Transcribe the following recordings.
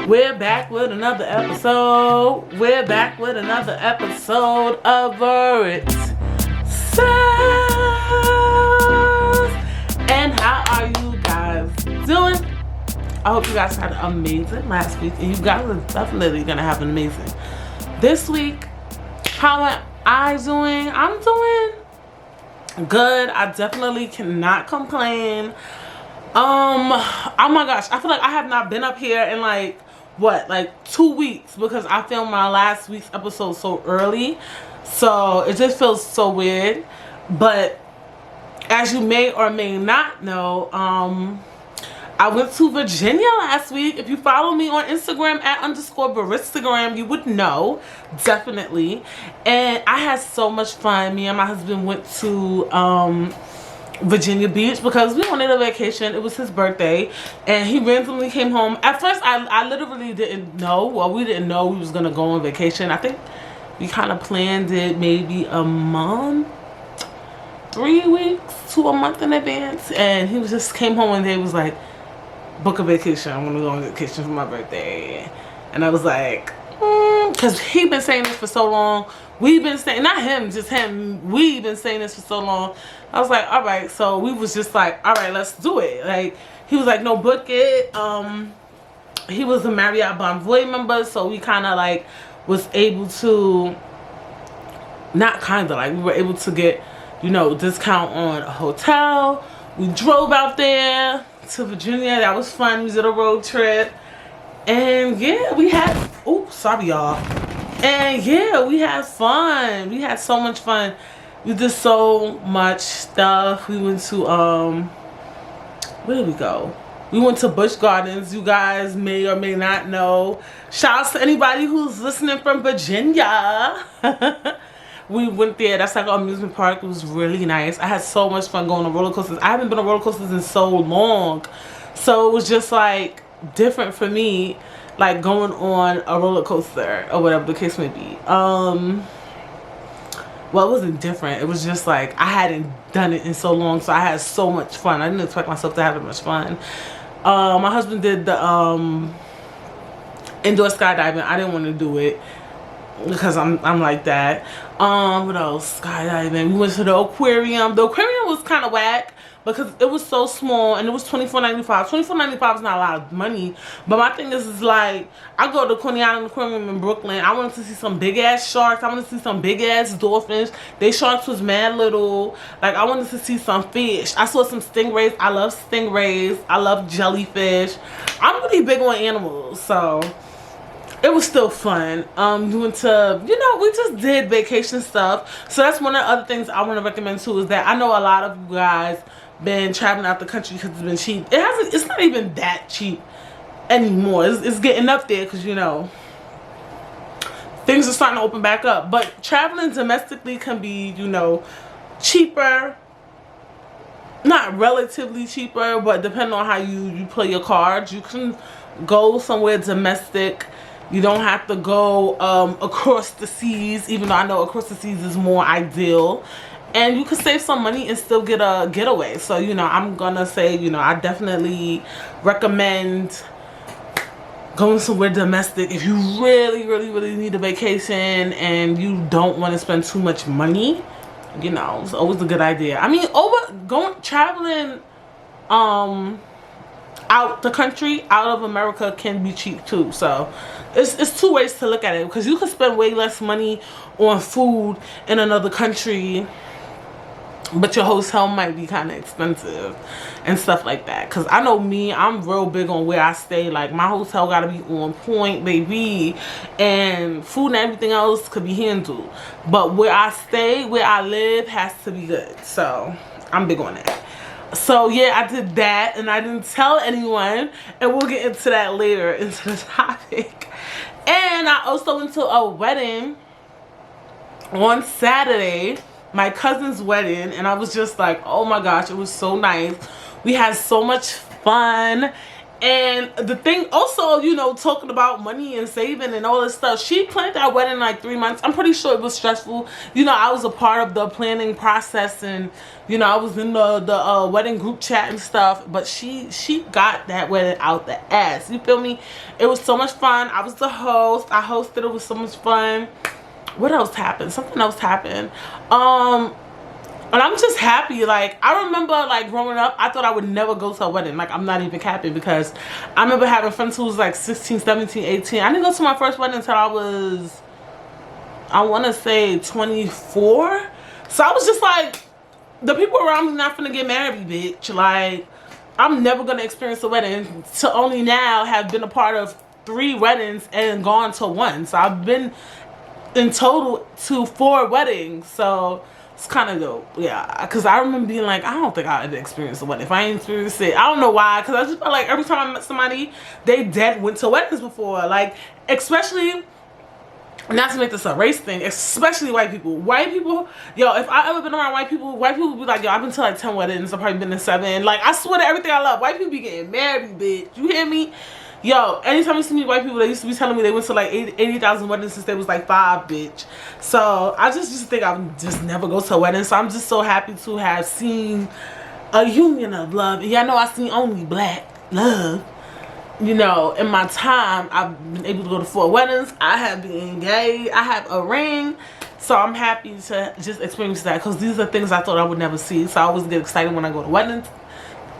We're back with another episode. We're back with another episode of Britt Says. And how are you guys doing? I hope you guys had an amazing last week, and you guys are definitely gonna have an amazing this week. How am I doing? I'm doing good. I definitely cannot complain. Oh my gosh, I feel like I have not been up here in like 2 weeks, because I filmed my last week's episode so early, so it just feels so weird. But as you may or may not know, I went to Virginia last week. If you follow me on Instagram @_Baristagram, you would know, definitely. And I had so much fun. Me and my husband went to Virginia Beach because we wanted a vacation. It was his birthday, and he randomly came home. At first, I literally didn't know. Well, we didn't know we was gonna go on vacation. I think we kind of planned it maybe a month, 3 weeks to a month in advance, and he just came home one day and was like, book a vacation. I want to go on vacation for my birthday. And I was like, because he'd been saying this for so long. We've been saying, not him, just him. We've been saying this for so long. I was like, all right. So we was just like, all right, let's do it. Like, he was like, no, book it. He was a Marriott Bonvoy member, so we kind of like was able to, not kind of like, we were able to get, you know, discount on a hotel. We drove out there to Virginia. That was fun. We did a road trip. And yeah, we had, oops, sorry y'all. And yeah, we had fun. We had so much fun. We did so much stuff. We went to, where did we go? We went to Busch Gardens. You guys may or may not know. Shout out to anybody who's listening from Virginia. We went there. That's like an amusement park. It was really nice. I had so much fun going on roller coasters. I haven't been on roller coasters in so long. So it was just like different for me, like going on a roller coaster or whatever the case may be. Well, it wasn't different. It was just like I hadn't done it in so long, so I had so much fun. I didn't expect myself to have that much fun. My husband did the indoor skydiving. I didn't want to do it because I'm like that. What else? Skydiving. We went to the aquarium. The aquarium was kind of whack because it was so small, and it was $24.95. $24.95 is not a lot of money, but my thing is like, I go to Coney Island Aquarium in Brooklyn. I wanted to see some big ass sharks. I wanted to see some big ass dolphins. They sharks was mad little. Like, I wanted to see some fish. I saw some stingrays. I love stingrays. I love jellyfish. I'm really big on animals, so it was still fun. We went to, you know, we just did vacation stuff. So that's one of the other things I want to recommend too, is that I know a lot of you guys been traveling out the country because it's been cheap. It's not even that cheap anymore. It's getting up there because, you know, things are starting to open back up. But traveling domestically can be, you know, cheaper. Not relatively cheaper, but depending on how you play your cards, you can go somewhere domestic. You don't have to go across the seas, even though I know across the seas is more ideal. And you can save some money and still get a getaway. So, you know, I'm gonna say, you know, I definitely recommend going somewhere domestic if you really, really, really need a vacation and you don't want to spend too much money. You know, it's always a good idea. I mean, traveling out the country, out of America, can be cheap too. So it's two ways to look at it, because you can spend way less money on food in another country, but your hotel might be kind of expensive and stuff like that. Because I know me, I'm real big on where I stay. Like, my hotel gotta be on point, baby, and food and everything else could be handled, but where I stay, where I live, has to be good. So I'm big on that. So yeah, I did that, and I didn't tell anyone, and we'll get into that later into the topic. And I also went to a wedding on Saturday, my cousin's wedding, and I was just like, oh my gosh, it was so nice. We had so much fun, And the thing also, you know, talking about money and saving and all this stuff, she planned that wedding in like 3 months. I'm pretty sure it was stressful. You know, I was a part of the planning process, and you know, I was in the wedding group chat and stuff, but she got that wedding out the ass. You feel me? It was so much fun. I was the host. I hosted. It was so much fun. What else happened? Something else happened. And I'm just happy. Like, I remember, like, growing up, I thought I would never go to a wedding. Like, I'm not even capping, because I remember having friends who was like 16, 17, 18. I didn't go to my first wedding until I was, I want to say 24. So I was just like, the people around me not finna get married, bitch. Like, I'm never gonna experience a wedding, to only now have been a part of 3 weddings and gone to 1. So I've been in total to 4 weddings. So it's kind of dope, yeah. Because I remember being like, I don't think I'd experience a wedding if I ain't experienced it. I don't know why, because I just felt like every time I met somebody, they dead went to weddings before. Like, especially, not to make this a race thing, especially white people. White people, yo, if I ever been around white people would be like, yo, I've been to like 10 weddings. I've probably been to 7. Like, I swear to everything I love, white people be getting married, bitch. You hear me? Yo, anytime you see me white people, they used to be telling me they went to like 80,000 weddings since they was like 5, bitch. So I just used to think I would just never go to a wedding. So I'm just so happy to have seen a union of love. And y'all know I seen only black love. You know, in my time, I've been able to go to 4 weddings. I have been engaged. I have a ring. So I'm happy to just experience that, because these are things I thought I would never see. So I always get excited when I go to weddings,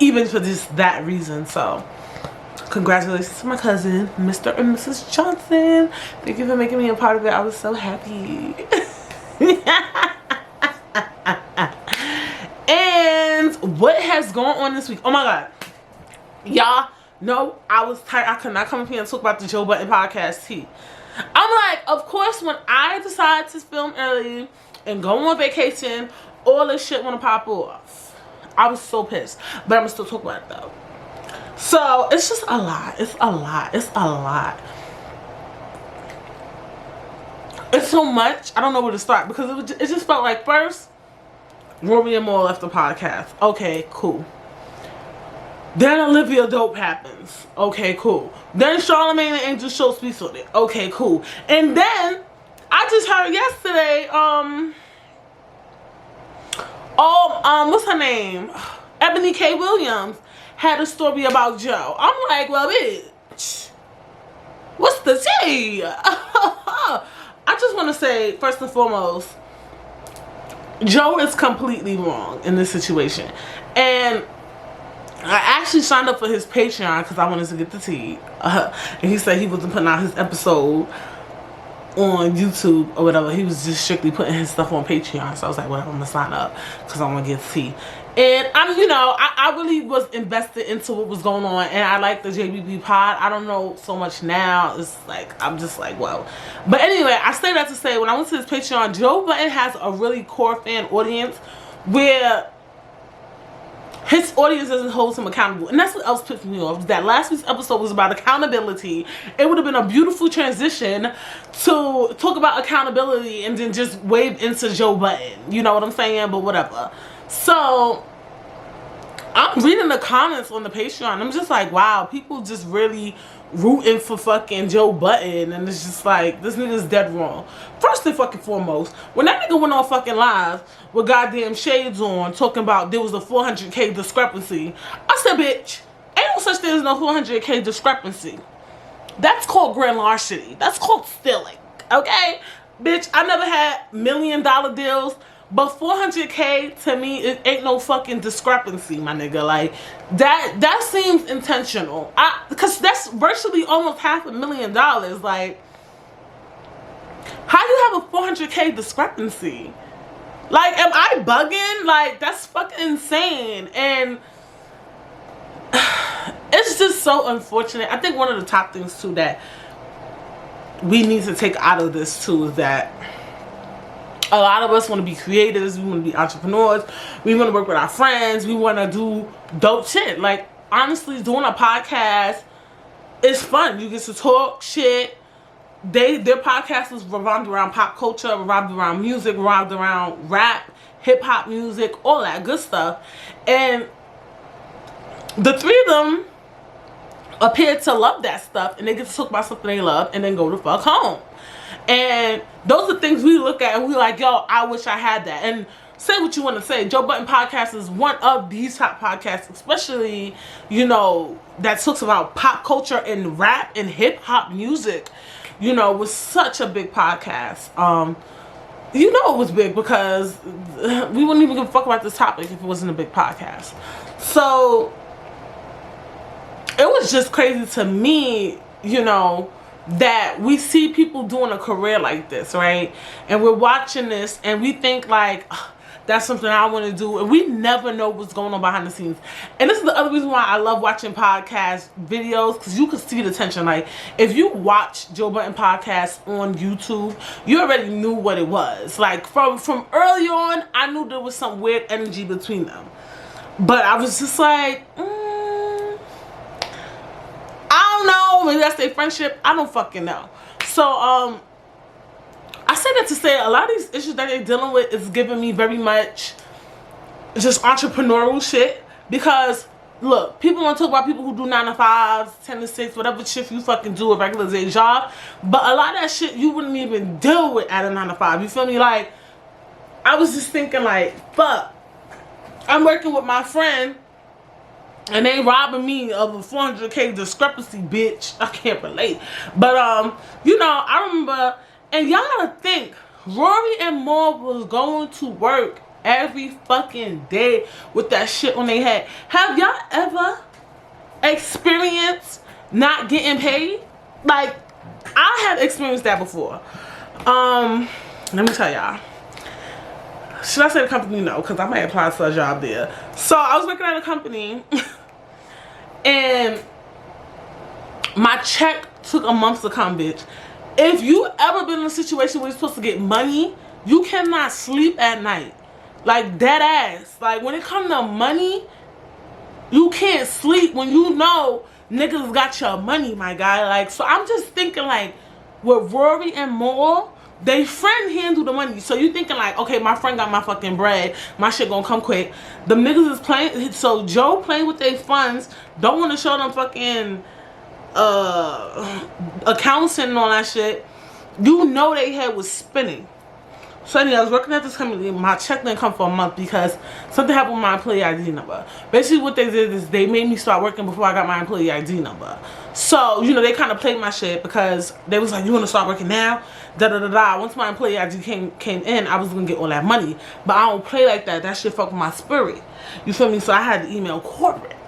even for just that reason. So congratulations to my cousin, Mr. and Mrs. Johnson. Thank you for making me a part of it. I was so happy. And what has gone on this week? Oh my God. Y'all know I was tired. I could not come up here and talk about the Joe Budden podcast tea. I'm like, of course, when I decided to film early and go on vacation, all this shit want to pop off. I was so pissed. But I'm going to still talk about it though. So it's just a lot. It's a lot. It's a lot. It's so much. I don't know where to start, because it just felt like, first, Rory and Moore left the podcast. Okay, cool. Then Olivia Dope happens. Okay, cool. Then Charlamagne and Angel Show speaks on it. Okay, cool. And then I just heard yesterday, what's her name? Ebony K. Williams had a story about Joe. I'm like, well, bitch, what's the tea? I just want to say, first and foremost, Joe is completely wrong in this situation. And I actually signed up for his Patreon because I wanted to get the tea. And he said he wasn't putting out his episode on YouTube or whatever. He was just strictly putting his stuff on Patreon. So I was like, well, I'm going to sign up because I want to get tea. And I'm, you know, I really was invested into what was going on, and I like the JBP pod. I don't know so much now. It's like, I'm just like, wow. But anyway, I say that to say, when I went to his Patreon, Joe Budden has a really core fan audience where his audience doesn't hold him accountable. And that's what else pissed me off. That last week's episode was about accountability. It would have been a beautiful transition to talk about accountability and then just wave into Joe Budden. You know what I'm saying? But whatever. So I'm reading the comments on the Patreon. I'm just like, wow, people just really rooting for fucking Joe Budden, and it's just like, this nigga's dead wrong. First and fucking foremost, when that nigga went on fucking live with goddamn shades on, talking about there was a 400K discrepancy, I said, bitch, ain't no such thing as no 400K discrepancy. That's called grand larceny. That's called stealing, okay? Bitch, I never had $1 million deals. But 400K to me, it ain't no fucking discrepancy, my nigga. Like, that seems intentional. Because that's virtually almost $500,000. Like, how do you have a 400K discrepancy? Like, am I bugging? Like, that's fucking insane. And it's just so unfortunate. I think one of the top things, too, that we need to take out of this, too, is that a lot of us want to be creators, we want to be entrepreneurs, we want to work with our friends, we want to do dope shit. Like, honestly, doing a podcast is fun. You get to talk shit. Their podcast is revolved around pop culture, revolved around music, revolved around rap, hip-hop music, all that good stuff. And the three of them, appear to love that stuff, and they get to talk about something they love and then go the fuck home. And those are things we look at and we like, yo, I wish I had that. And say what you want to say. Joe Budden Podcast is one of these top podcasts, especially, you know, that talks about pop culture and rap and hip hop music. You know, was such a big podcast. You know it was big because we wouldn't even give a fuck about this topic if it wasn't a big podcast. So it was just crazy to me, you know, that we see people doing a career like this, right? And we're watching this and we think like, that's something I want to do, and we never know what's going on behind the scenes. And this is the other reason why I love watching podcast videos, because you can see the tension. Like, if you watch Joe Budden Podcast on YouTube, you already knew what it was. Like, from early on, I knew there was some weird energy between them. But I was just like, I don't know, maybe that's their friendship, I don't fucking know. So, I say that to say a lot of these issues that they're dealing with is giving me very much just entrepreneurial shit. Because, look, people want to talk about people who do 9 to 5s, 10 to 6, whatever shift you fucking do, a regular day job. But a lot of that shit you wouldn't even deal with at a 9 to 5. You feel me? Like, I was just thinking like, fuck. I'm working with my friend and they robbing me of a 400K discrepancy, bitch. I can't relate. But, you know, I remember... And y'all gotta think, Rory and Maul was going to work every fucking day with that shit on their head. Have y'all ever experienced not getting paid? Like, I have experienced that before. Let me tell y'all. Should I say the company? No, because I might apply for a job there. So, I was working at a company, and my check took a month to come, bitch. If you ever been in a situation where you're supposed to get money, you cannot sleep at night. Like, dead ass. Like, when it comes to money, you can't sleep when you know niggas got your money, my guy. Like, so I'm just thinking, like, with Rory and Maul, they friend handle the money. So you thinking like, okay, my friend got my fucking bread. My shit gonna come quick. The niggas is playing. So Joe playing with their funds. Don't want to show them fucking... accounts and all that shit. You know they head was spinning. So anyway, I was working at this company. My check didn't come for a month because something happened with my employee ID number. Basically what they did is they made me start working before I got my employee ID number. So, you know, they kind of played my shit because they was like, you want to start working now? Da da da da. Once my employee ID came in, I was going to get all that money. But I don't play like that. That shit fuck with my spirit. You feel me? So I had to email corporate.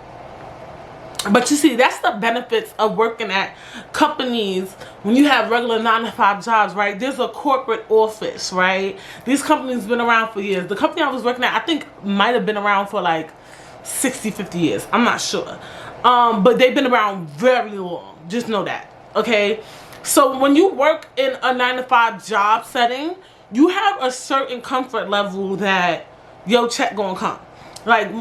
But you see, that's the benefits of working at companies when you have regular 9 to 5 jobs, right? There's a corporate office, right? These companies been around for years. The company I was working at, I think, might have been around for like 60, 50 years. I'm not sure. But they've been around very long. Just know that, okay? So when you work in a 9 to 5 job setting, you have a certain comfort level that your check gonna come. Like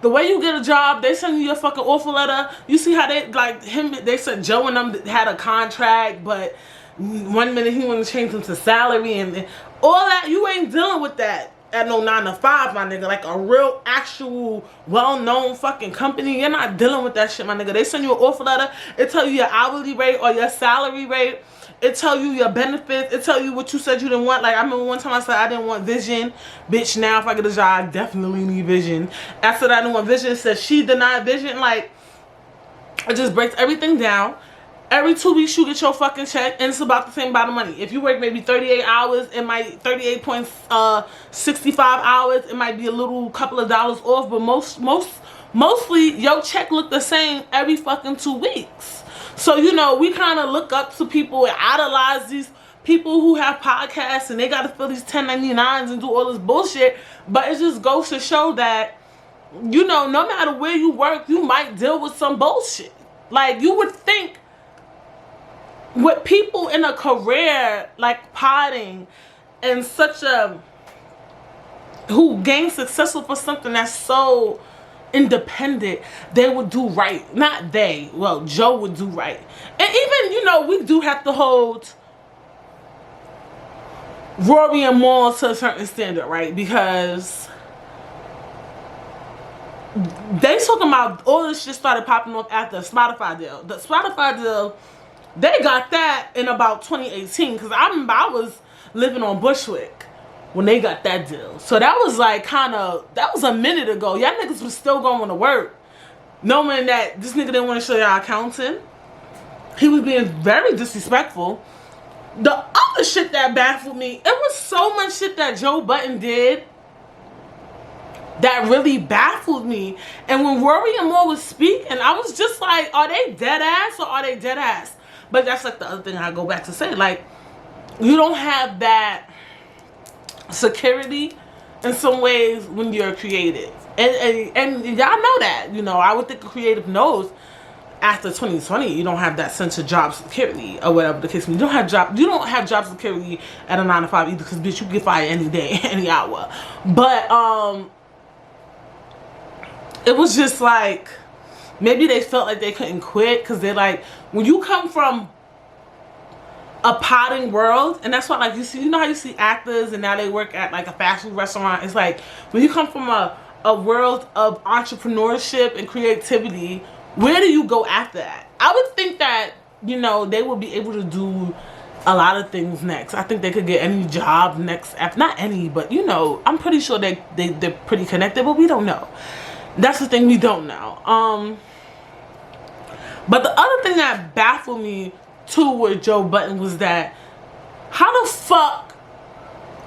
the way you get a job, they send you your fucking offer letter. You see how they said Joe and them had a contract, but 1 minute he wanted to change them to salary and all that. You ain't dealing with that at no 9 to 5, my nigga. Like a real, actual, well-known fucking company, you're not dealing with that shit, my nigga. They send you an offer letter. It tell you your hourly rate or your salary rate. It tell you your benefits. It tell you what you said you didn't want. Like, I remember one time I said I didn't want vision. Bitch, now if I get a job, I definitely need vision. After I didn't want vision, it said she denied vision. Like, it just breaks everything down. Every 2 weeks you get your fucking check, and it's about the same amount of money. If you work maybe 38 hours, it might 38.65 hours. It might be a little couple of dollars off, but mostly your check look the same every fucking 2 weeks. So, you know, we kind of look up to people and idolize these people who have podcasts and they got to fill these 1099s and do all this bullshit. But it just goes to show that, you know, no matter where you work, you might deal with some bullshit. Like, you would think with people in a career like podding and such a, who gain successful for something that's so independent, they would do right. Not they, well, Joe would do right. And even, you know, we do have to hold Rory and Maul to a certain standard, right? Because they talking about all this shit started popping off after the Spotify deal. The Spotify deal, they got that in about 2018. Because I remember I was living on Bushwick when they got that deal. So that was like that was a minute ago. Y'all niggas was still going to work, knowing that this nigga didn't want to show y'all accounting. He was being very disrespectful. The other shit that baffled me, it was so much shit that Joe Budden did that really baffled me. And when Rory and Moore was speaking, I was just like, are they dead ass or are they dead ass? But that's like the other thing I go back to say. Like, you don't have that security in some ways when you're creative. And y'all know that. You know, I would think a creative knows after 2020, you don't have that sense of job security or whatever the case. You don't have job security at a 9 to 5 either, because bitch, you get fired any day, any hour. But it was just like, maybe they felt like they couldn't quit because they're like, when you come from a potting world, and that's what, like, you know how you see actors and now they work at like a fast food restaurant. It's like when you come from a world of entrepreneurship and creativity, where do you go after that? I would think that, you know, they would be able to do a lot of things next. I think they could get any job next, not any, but you know, I'm pretty sure they're pretty connected, but we don't know. That's the thing, we don't know. But the other thing that baffled me too with Joe Budden was that, how the fuck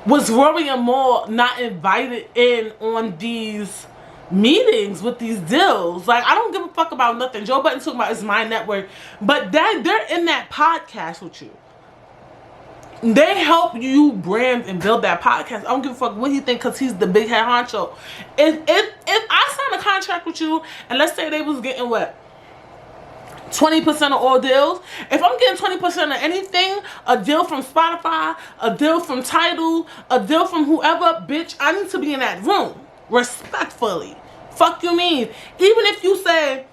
was Rory and Moore not invited in on these meetings with these deals? Like, I don't give a fuck about nothing. Joe Budden talking about it's my network, but they're in that podcast with you. They help you brand and build that podcast. I don't give a fuck what he think, because he's the big head honcho. If I sign a contract with you, and let's say they was getting what, 20% of all deals. If I'm getting 20% of anything, a deal from Spotify, a deal from Tidal, a deal from whoever, bitch, I need to be in that room. Respectfully. Fuck you mean? Even if you say,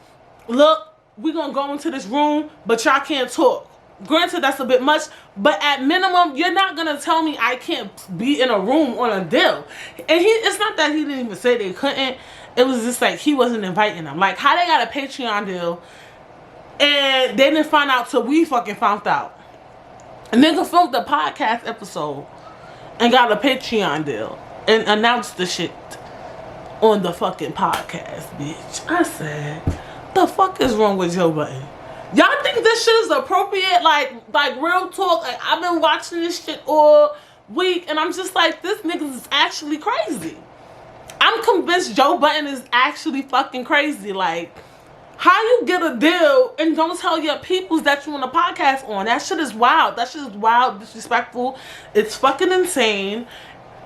look, we're gonna go into this room, but y'all can't talk. Granted, that's a bit much, but at minimum, you're not gonna tell me I can't be in a room on a deal. And it's not that he didn't even say they couldn't. It was just like he wasn't inviting them. Like, how they got a Patreon deal and they didn't find out till we fucking found out. A nigga filmed a podcast episode and got a Patreon deal and announced the shit on the fucking podcast, bitch. I said, the fuck is wrong with Joe Budden? Y'all think this shit is appropriate? Like real talk. Like, I've been watching this shit all week, and I'm just like, this nigga is actually crazy. I'm convinced Joe Budden is actually fucking crazy. Like, how you get a deal and don't tell your peoples that you on a podcast on? That shit is wild. That shit is wild, disrespectful. It's fucking insane.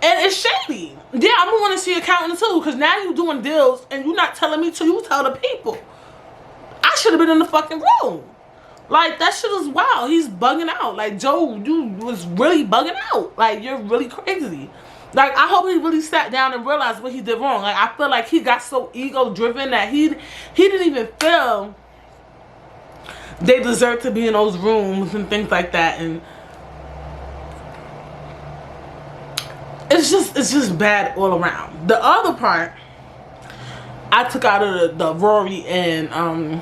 And it's shady. Yeah, I'm gonna want to see accounting too, because now you doing deals and you not telling me till you tell the people. I should have been in the fucking room. Like, that shit is wild. He's bugging out. Like, Joe, you was really bugging out. Like, you're really crazy. Like, I hope he really sat down and realized what he did wrong. Like, I feel like he got so ego-driven that he didn't even feel they deserve to be in those rooms and things like that. And it's just bad all around. The other part I took out of the Rory and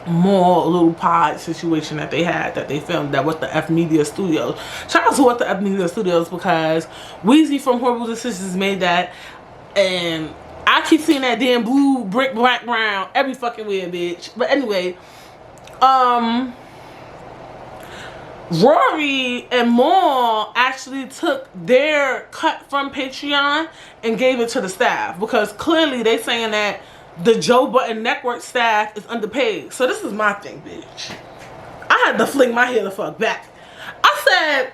Moore little pod situation that they had, that they filmed, that with the F Media Studios. Shout out to what the F Media Studios, because Weezy from Horrible Decisions made that, and I keep seeing that damn blue brick background every fucking way, bitch. But anyway, Rory and Moore actually took their cut from Patreon and gave it to the staff, because clearly they saying that the Joe Budden Network staff is underpaid. So this is my thing, bitch. I had to fling my hair the fuck back. I said,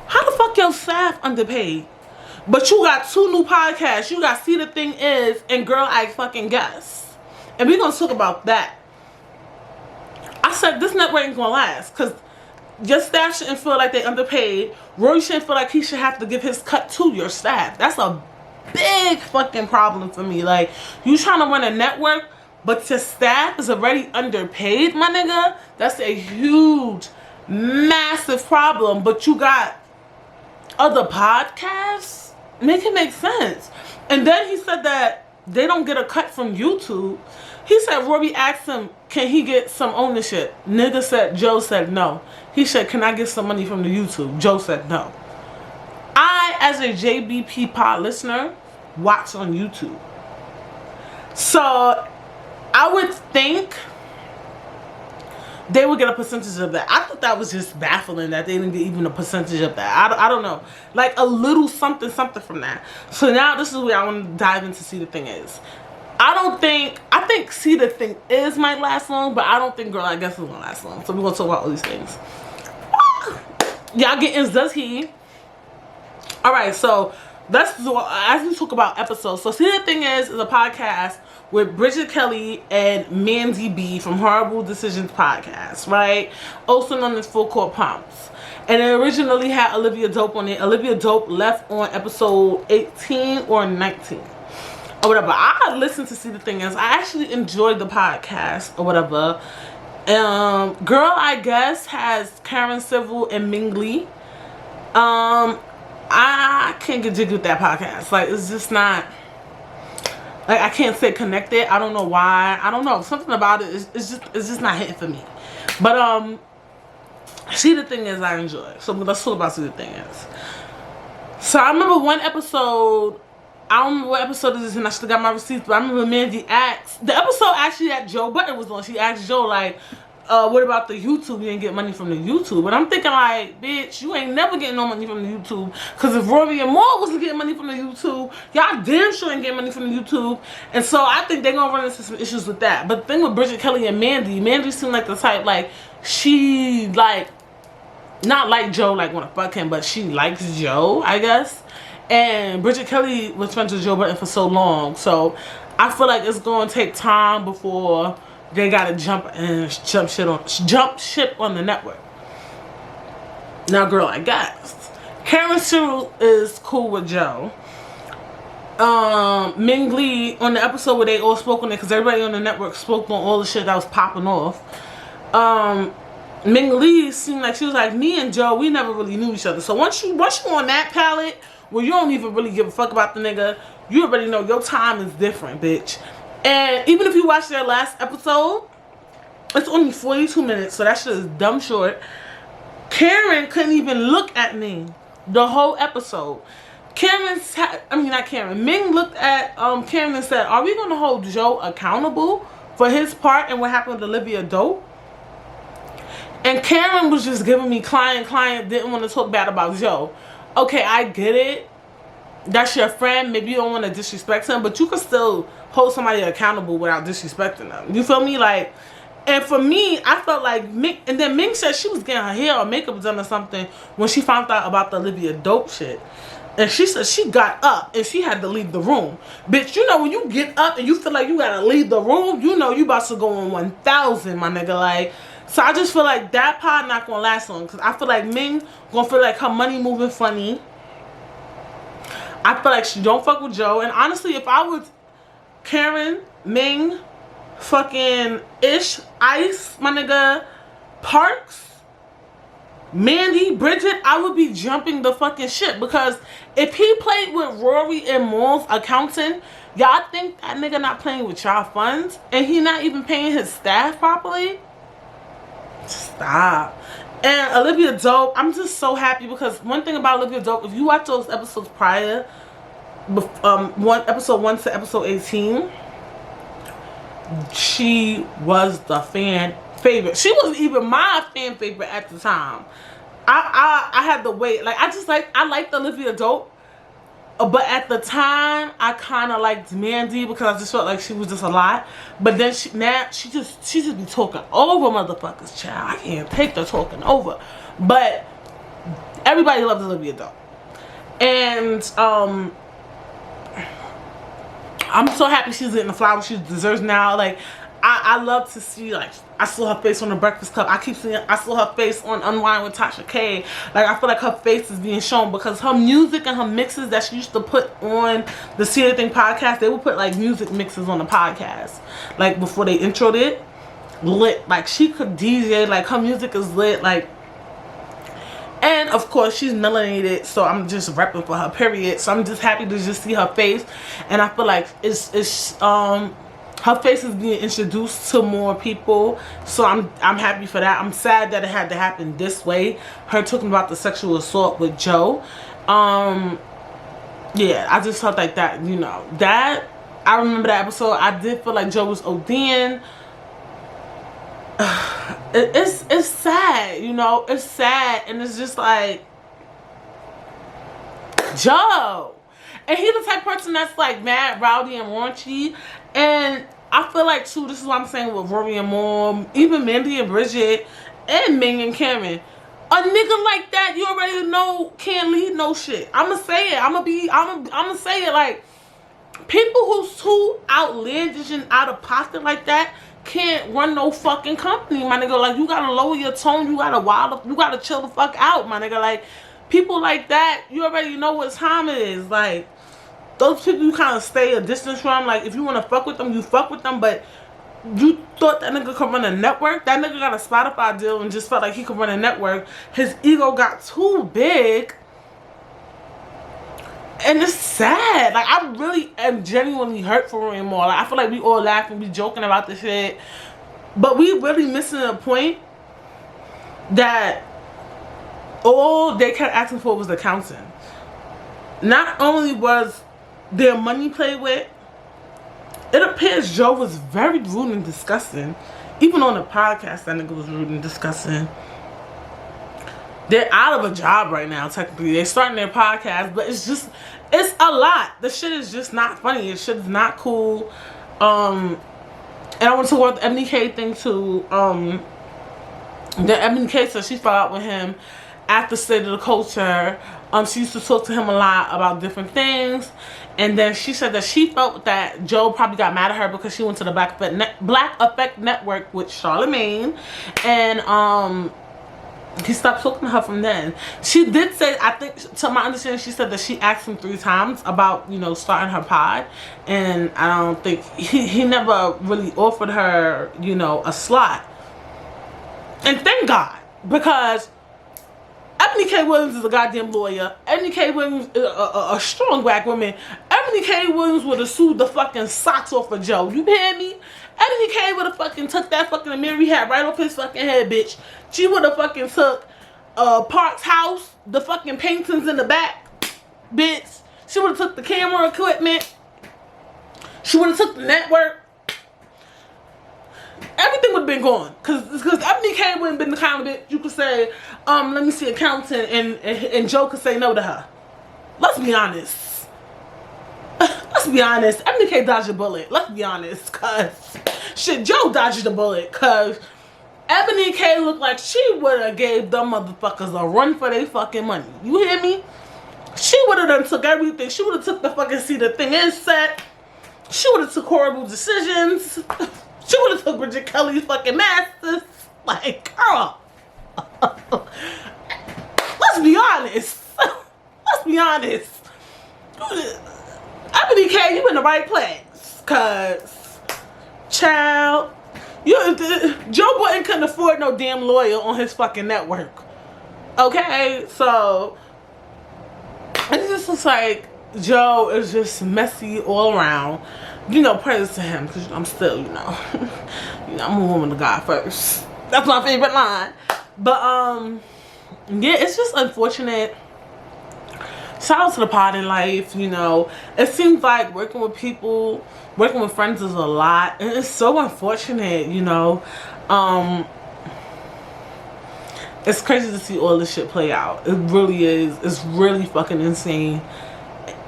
how the fuck your staff underpaid? But you got 2 new podcasts. You got See the Thing Is and Girl I Fucking Guess. And we're gonna talk about that. I said, this network ain't gonna last, because your staff shouldn't feel like they underpaid. Rory shouldn't feel like he should have to give his cut to your staff. That's a big fucking problem for me. Like, you trying to run a network, but your staff is already underpaid, my nigga? That's a huge, massive problem. But you got other podcasts? Make it make sense. And then he said that they don't get a cut from YouTube. He said Rory asked him, can he get some ownership? Joe said no. He said, can I get some money from the YouTube? Joe said no. I, as a JBP pod listener, watch on YouTube. So I would think they would get a percentage of that. I thought that was just baffling that they didn't get even a percentage of that. I don't know. Like a little something from that. So now this is where I want to dive into See the Thing Is. I think See the Thing Is might last long, but I don't think Girl I Guess is going to last long. So we're going to talk about all these things. Y'all getting does he? Alright, so let's do, as we talk about episodes. So See the Thing Is a podcast with Bridget Kelly and Mandy B from Horrible Decisions podcast, right? Also known as Full Court Pumps. And it originally had Olivia Dope on it. Olivia Dope left on episode 18 or 19. Or whatever. I listened to See the Thing Is. I actually enjoyed the podcast or whatever. Girl I Guess has Karen Civil and Ming Lee. I can't get jiggy with that podcast. Like, it's just not... Like, I can't say connected. I don't know why. I don't know. Something about it is just not hitting for me. But See the Thing Is I enjoy. So let's talk about See the Thing Is. So I remember one episode. I don't remember what episode it is, and I still got my receipts. But I remember Mandy asked the episode actually that Joe Button was on. She asked Joe like, what about the YouTube? You didn't get money from the YouTube. And I'm thinking like, bitch, you ain't never getting no money from the YouTube. Because if Rory and Moore wasn't getting money from the YouTube, y'all damn sure ain't getting money from the YouTube. And so I think they're going to run into some issues with that. But the thing with Bridget Kelly and Mandy seemed like the type, like, she, like, not like Joe, like, want to fuck him, but she likes Joe, I guess. And Bridget Kelly was friends with Joe Button for so long. So I feel like it's going to take time before... they gotta jump ship on the network. Now, Girl I Guess. Karen Civil is cool with Joe. Ming Lee, on the episode where they all spoke on it, because everybody on the network spoke on all the shit that was popping off. Ming Lee seemed like she was like, me and Joe, we never really knew each other. So once you on that palette, where you don't even really give a fuck about the nigga, you already know your time is different, bitch. And even if you watch their last episode, it's only 42 minutes, so that shit is dumb short. Karen couldn't even look at me the whole episode. Ming looked at Karen and said, are we going to hold Joe accountable for his part and what happened with Olivia Dope? And Karen was just giving me client, didn't want to talk bad about Joe. Okay, I get it. That's your friend. Maybe you don't want to disrespect him, but you can still hold somebody accountable without disrespecting them. You feel me? Like, and for me, I felt like Ming, and then Ming said she was getting her hair or makeup done or something when she found out about the Olivia Dope shit. And she said she got up and she had to leave the room. Bitch, you know when you get up and you feel like you gotta leave the room, you know you about to go on 1,000, my nigga. Like, so I just feel like that pod not gonna last long, because I feel like Ming gonna feel like her money moving funny. I feel like she don't fuck with Joe. And honestly, if I was Karen, Ming, fucking Ish, Ice, my nigga, Parks, Mandy, Bridget, I would be jumping the fucking shit. Because if he played with Rory and Maul's accountant, y'all think that nigga not playing with y'all funds? And he not even paying his staff properly? Stop. And Olivia Dope, I'm just so happy because one thing about Olivia Dope, if you watch those episodes prior, episode 1 to episode 18, she was the fan favorite. She wasn't even my fan favorite at the time. I had to wait. Like, I liked Olivia Dope, but at the time I kind of liked Mandy because I just felt like she was just a lot. But then she just be talking over motherfuckers, child. I can't take the talking over. But everybody loves Olivia Dope, and I'm so happy she's getting the flowers she deserves now. Like, I love to see, like, I saw her face on The Breakfast Club. I saw her face on Unwind with Tasha K. Like, I feel like her face is being shown because her music and her mixes that she used to put on the See the Thing podcast, they would put, like, music mixes on the podcast. Like, before they introed it, lit. Like, she could DJ. Like, her music is lit. Like, And of course she's melanated, so I'm just repping for her, period. So I'm just happy to just see her face, and I feel like her face is being introduced to more people, so I'm happy for that. I'm sad that it had to happen this way, her talking about the sexual assault with Joe. Yeah, I just felt like that, you know, that I remember that episode. I did feel like Joe was ODing. It's sad, you know, it's sad, and it's just like, Joe, and he's the type of person that's like mad, rowdy, and raunchy. And I feel like too, this is what I'm saying with Rory and Mom, even Mandy and Bridget, and Ming and Cameron, a nigga like that you already know can't lead no shit. I'ma say it. I'ma say it. Like, people who's too outlandish and out of pocket like that can't run no fucking company, my nigga. Like, you gotta lower your tone, you gotta chill the fuck out, my nigga. Like, people like that, you already know what time it is. Like, those people you kind of stay a distance from. Like, if you want to fuck with them, you fuck with them. But you thought that nigga could run a network? That nigga got a Spotify deal and just felt like he could run a network. His ego got too big. And it's sad. Like, I really am genuinely hurt for Rory and Mal. Like, I feel like we all laughing, we joking about this shit, but we really missing a point that all they kept asking for was accounting. Not only was their money played with, it appears Joe was very rude and disgusting. Even on the podcast, that nigga was rude and disgusting. They're out of a job right now, technically. They're starting their podcast, but it's a lot. The shit is just not funny. The shit is not cool. And I want to talk about the MDK thing too. The MDK said she fell out with him after State of the Culture. She used to talk to him a lot about different things, and then she said that she felt that Joe probably got mad at her because she went to the Black Effect Network with Charlamagne, and he stopped talking to her from then. She did say, I think, to my understanding, she said that she asked him 3 times about, you know, starting her pod, and I don't think he never really offered her, you know, a slot. And thank God, because Ebony K. Williams is a goddamn lawyer. Ebony K. Williams is a strong black woman. Ebony K. Williams would have sued the fucking socks off of Joe. You hear me? Ebony K. would have fucking took that fucking mirror he had right off his fucking head, bitch. She would have fucking took Park's house, the fucking paintings in the back, bitch. She would have took the camera equipment. She would have took the network. Everything would have been gone. Cause Ebony K would have been the kind of bitch you could say, let me see accountant, and Joe could say no to her. Let's be honest. Let's be honest. Ebony K dodged a bullet. Let's be honest. Cause shit, Joe dodged the bullet. Cause Ebony K looked like she would have gave them motherfuckers a run for their fucking money. You hear me? She would have done took everything. She would have took the fucking seat the thing is set. She would have took horrible decisions. She would have took Bridget Kelly's fucking masters. Like, girl. Let's be honest. Let's be honest. Ebony K, you in the right place. Cause, child, Joe Budden couldn't afford no damn lawyer on his fucking network. Okay, so it just looks like Joe is just messy all around. You know, praise to him, because I'm still, you know, I'm a woman of God first. That's my favorite line. But yeah, it's just unfortunate. Shout out to the pod in life, you know. It seems like working with people, working with friends is a lot, and it's so unfortunate, you know. It's crazy to see all this shit play out. It really is. It's really fucking insane.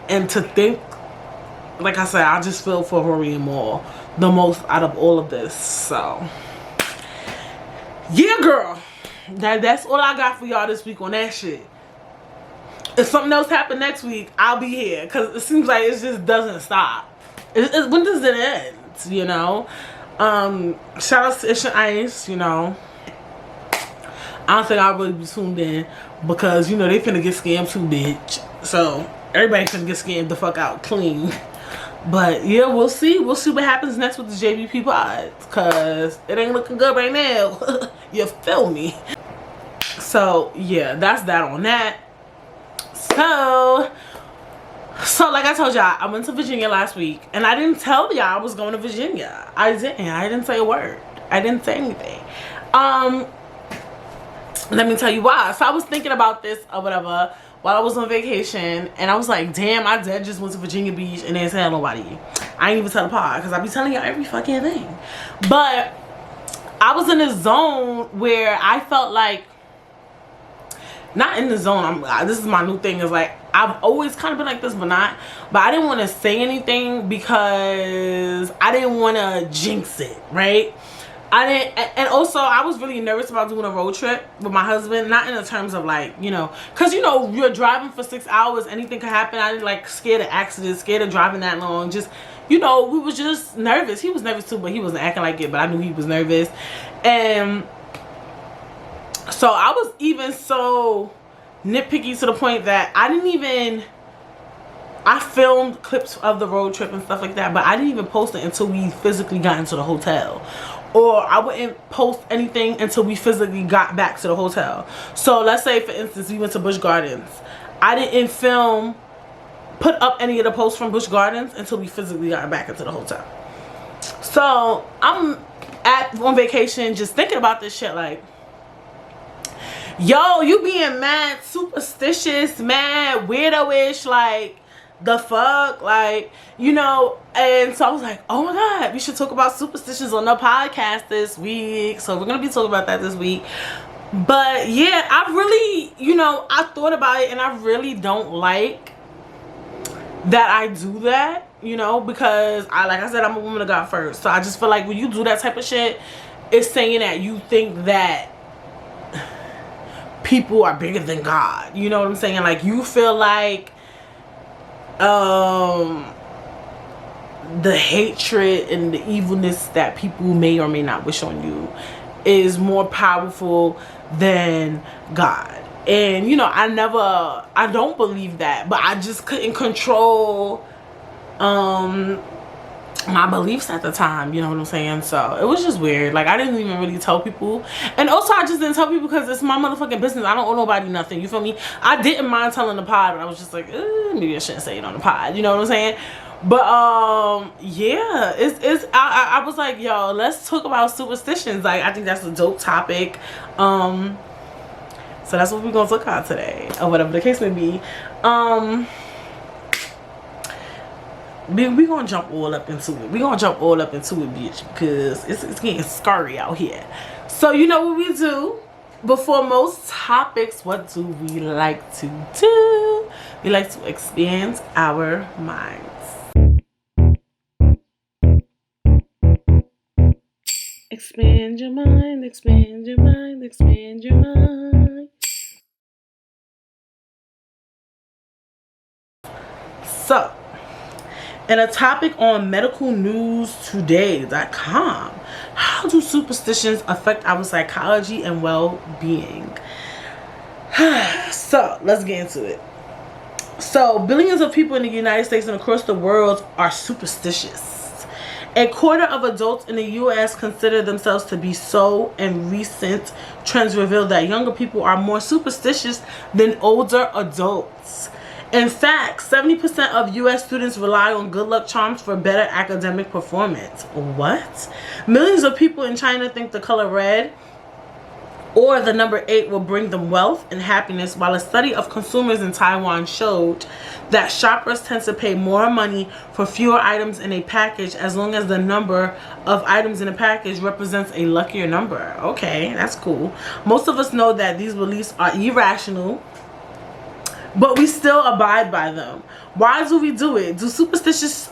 And to think, like I said, I just feel for Rory and Mal the most out of all of this. So yeah, girl, that's all I got for y'all this week on that shit. If something else happen next week, I'll be here, because it seems like it just doesn't stop. When does it end, you know? Shout out to Ish and Ice, you know. I don't think I'll really be tuned in, because, you know, they finna get scammed too, bitch. So everybody finna get scammed the fuck out clean. But yeah, we'll see. We'll see what happens next with the JBP pod, because it ain't looking good right now. You feel me? So yeah, that's that on that. So like I told y'all, I went to Virginia last week, and I didn't tell y'all I was going to Virginia. I didn't say a word. I didn't say anything. Let me tell you why. So I was thinking about this or whatever while I was on vacation, and I was like, damn, I dead just went to Virginia Beach and didn't tell nobody. I ain't even tell the pod, because I be telling y'all every fucking thing. But I was in a zone where I felt like, not in the zone, this is my new thing, is like, I've always kind of been like this, but I didn't want to say anything because I didn't want to jinx it, right? And also I was really nervous about doing a road trip with my husband, not in the terms of like, you know, because you know, you're driving for 6 hours, anything could happen. I didn't like scared of accidents, scared of driving that long, just, you know, we was just nervous. He was nervous too, but he wasn't acting like it, but I knew he was nervous. And so I was even so nitpicky to the point that I filmed clips of the road trip and stuff like that, but I didn't even post it until we physically got into the hotel. Or I wouldn't post anything until we physically got back to the hotel. So let's say, for instance, we went to Busch Gardens. I didn't put up any of the posts from Busch Gardens until we physically got back into the hotel. So I'm on vacation just thinking about this shit like, yo, you being mad superstitious, mad weirdo-ish, like, the fuck, like, you know. And so I was like, oh my god, we should talk about superstitions on the podcast this week. So we're gonna be talking about that this week. But yeah, I really, you know, I thought about it, and I really don't like that I do that, you know, because like I said, I'm a woman of God first. So I just feel like when you do that type of shit, it's saying that you think that people are bigger than God. You know what I'm saying? Like, you feel like the hatred and the evilness that people may or may not wish on you is more powerful than God. And you know, I don't believe that, but I just couldn't control my beliefs at the time, you know what I'm saying? So it was just weird. Like, I didn't even really tell people, and also I just didn't tell people because it's my motherfucking business. I don't owe nobody nothing, you feel me? I didn't mind telling the pod, but I was just like, maybe I shouldn't say it on the pod, you know what I'm saying? But yeah, I was like, yo, let's talk about superstitions. Like, I think that's a dope topic. So that's what we're gonna talk about today, or whatever the case may be. We're gonna jump all up into it. We're gonna jump all up into it, bitch, because it's getting scary out here. So you know what we do before most topics. What do we like to do? We like to expand our minds. Expand your mind, expand your mind, expand your mind. So, and a topic on medicalnewstoday.com. How do superstitions affect our psychology and well-being? So, let's get into it. So, billions of people in the United States and across the world are superstitious. A quarter of adults in the U.S. consider themselves to be so, and recent trends reveal that younger people are more superstitious than older adults. In fact, 70% of U.S. students rely on good luck charms for better academic performance. What? Millions of people in China think the color red or the number 8 will bring them wealth and happiness, while a study of consumers in Taiwan showed that shoppers tend to pay more money for fewer items in a package as long as the number of items in a package represents a luckier number. Okay, that's cool. Most of us know that these beliefs are irrational, but we still abide by them. Why do we do it? Do superstitions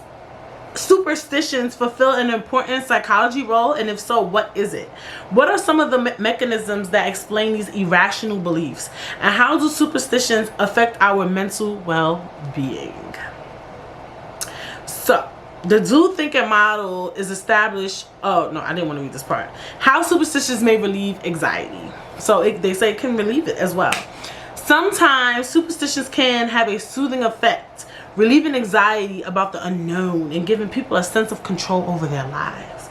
fulfill an important psychology role? And if so, what is it? What are some of the mechanisms that explain these irrational beliefs? And how do superstitions affect our mental well-being? So, the dual thinking model is established. Oh, no, I didn't want to read this part. How superstitions may relieve anxiety. So, they say it can relieve it as well. Sometimes superstitions can have a soothing effect, relieving anxiety about the unknown and giving people a sense of control over their lives.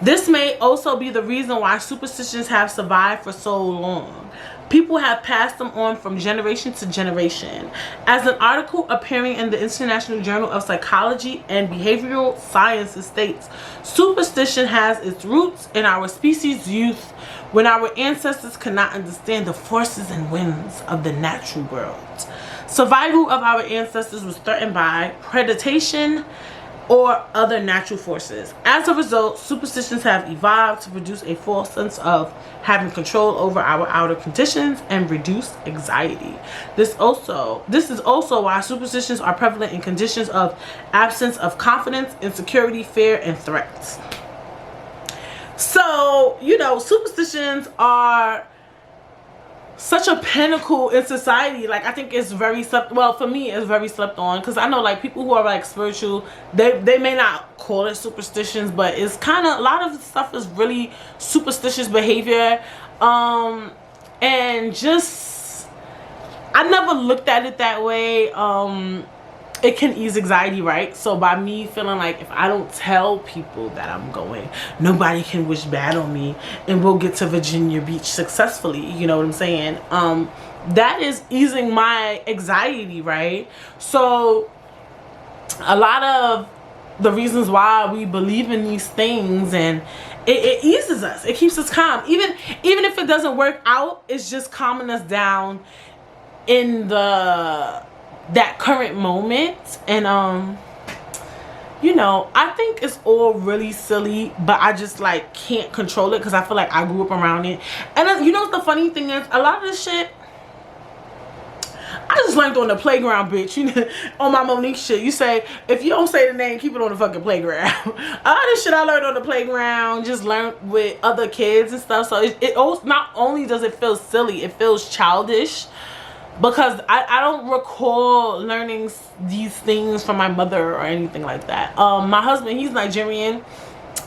This may also be the reason why superstitions have survived for so long. People have passed them on from generation to generation. As an article appearing in the International Journal of Psychology and Behavioral Sciences states, superstition has its roots in our species' youth, when our ancestors could not understand the forces and winds of the natural world. Survival of our ancestors was threatened by predation or other natural forces. As a result, superstitions have evolved to produce a false sense of having control over our outer conditions and reduce anxiety. This is also why superstitions are prevalent in conditions of absence of confidence, insecurity, fear, and threats. So, you know, superstitions are such a pinnacle in society. Like, I think it's very for me it's very slept on, because I know like people who are like spiritual, they may not call it superstitions, but it's kind of, a lot of the stuff is really superstitious behavior, and just, I never looked at it that way. It can ease anxiety, right? So by me feeling like if I don't tell people that I'm going, nobody can wish bad on me, and we'll get to Virginia Beach successfully, you know what I'm saying? That is easing my anxiety, right? So a lot of the reasons why we believe in these things, and it eases us, it keeps us calm, even if it doesn't work out, it's just calming us down in that current moment. And you know, I think it's all really silly, but I just like can't control it because I feel like I grew up around it. And you know what the funny thing is, a lot of this shit I just learned on the playground, bitch. You know, on my Monique shit, you say, if you don't say the name, keep it on the fucking playground. A lot of shit I learned on the playground, just learned with other kids and stuff. So it also, not only does it feel silly, it feels childish, because I don't recall learning these things from my mother or anything like that. My husband, he's Nigerian.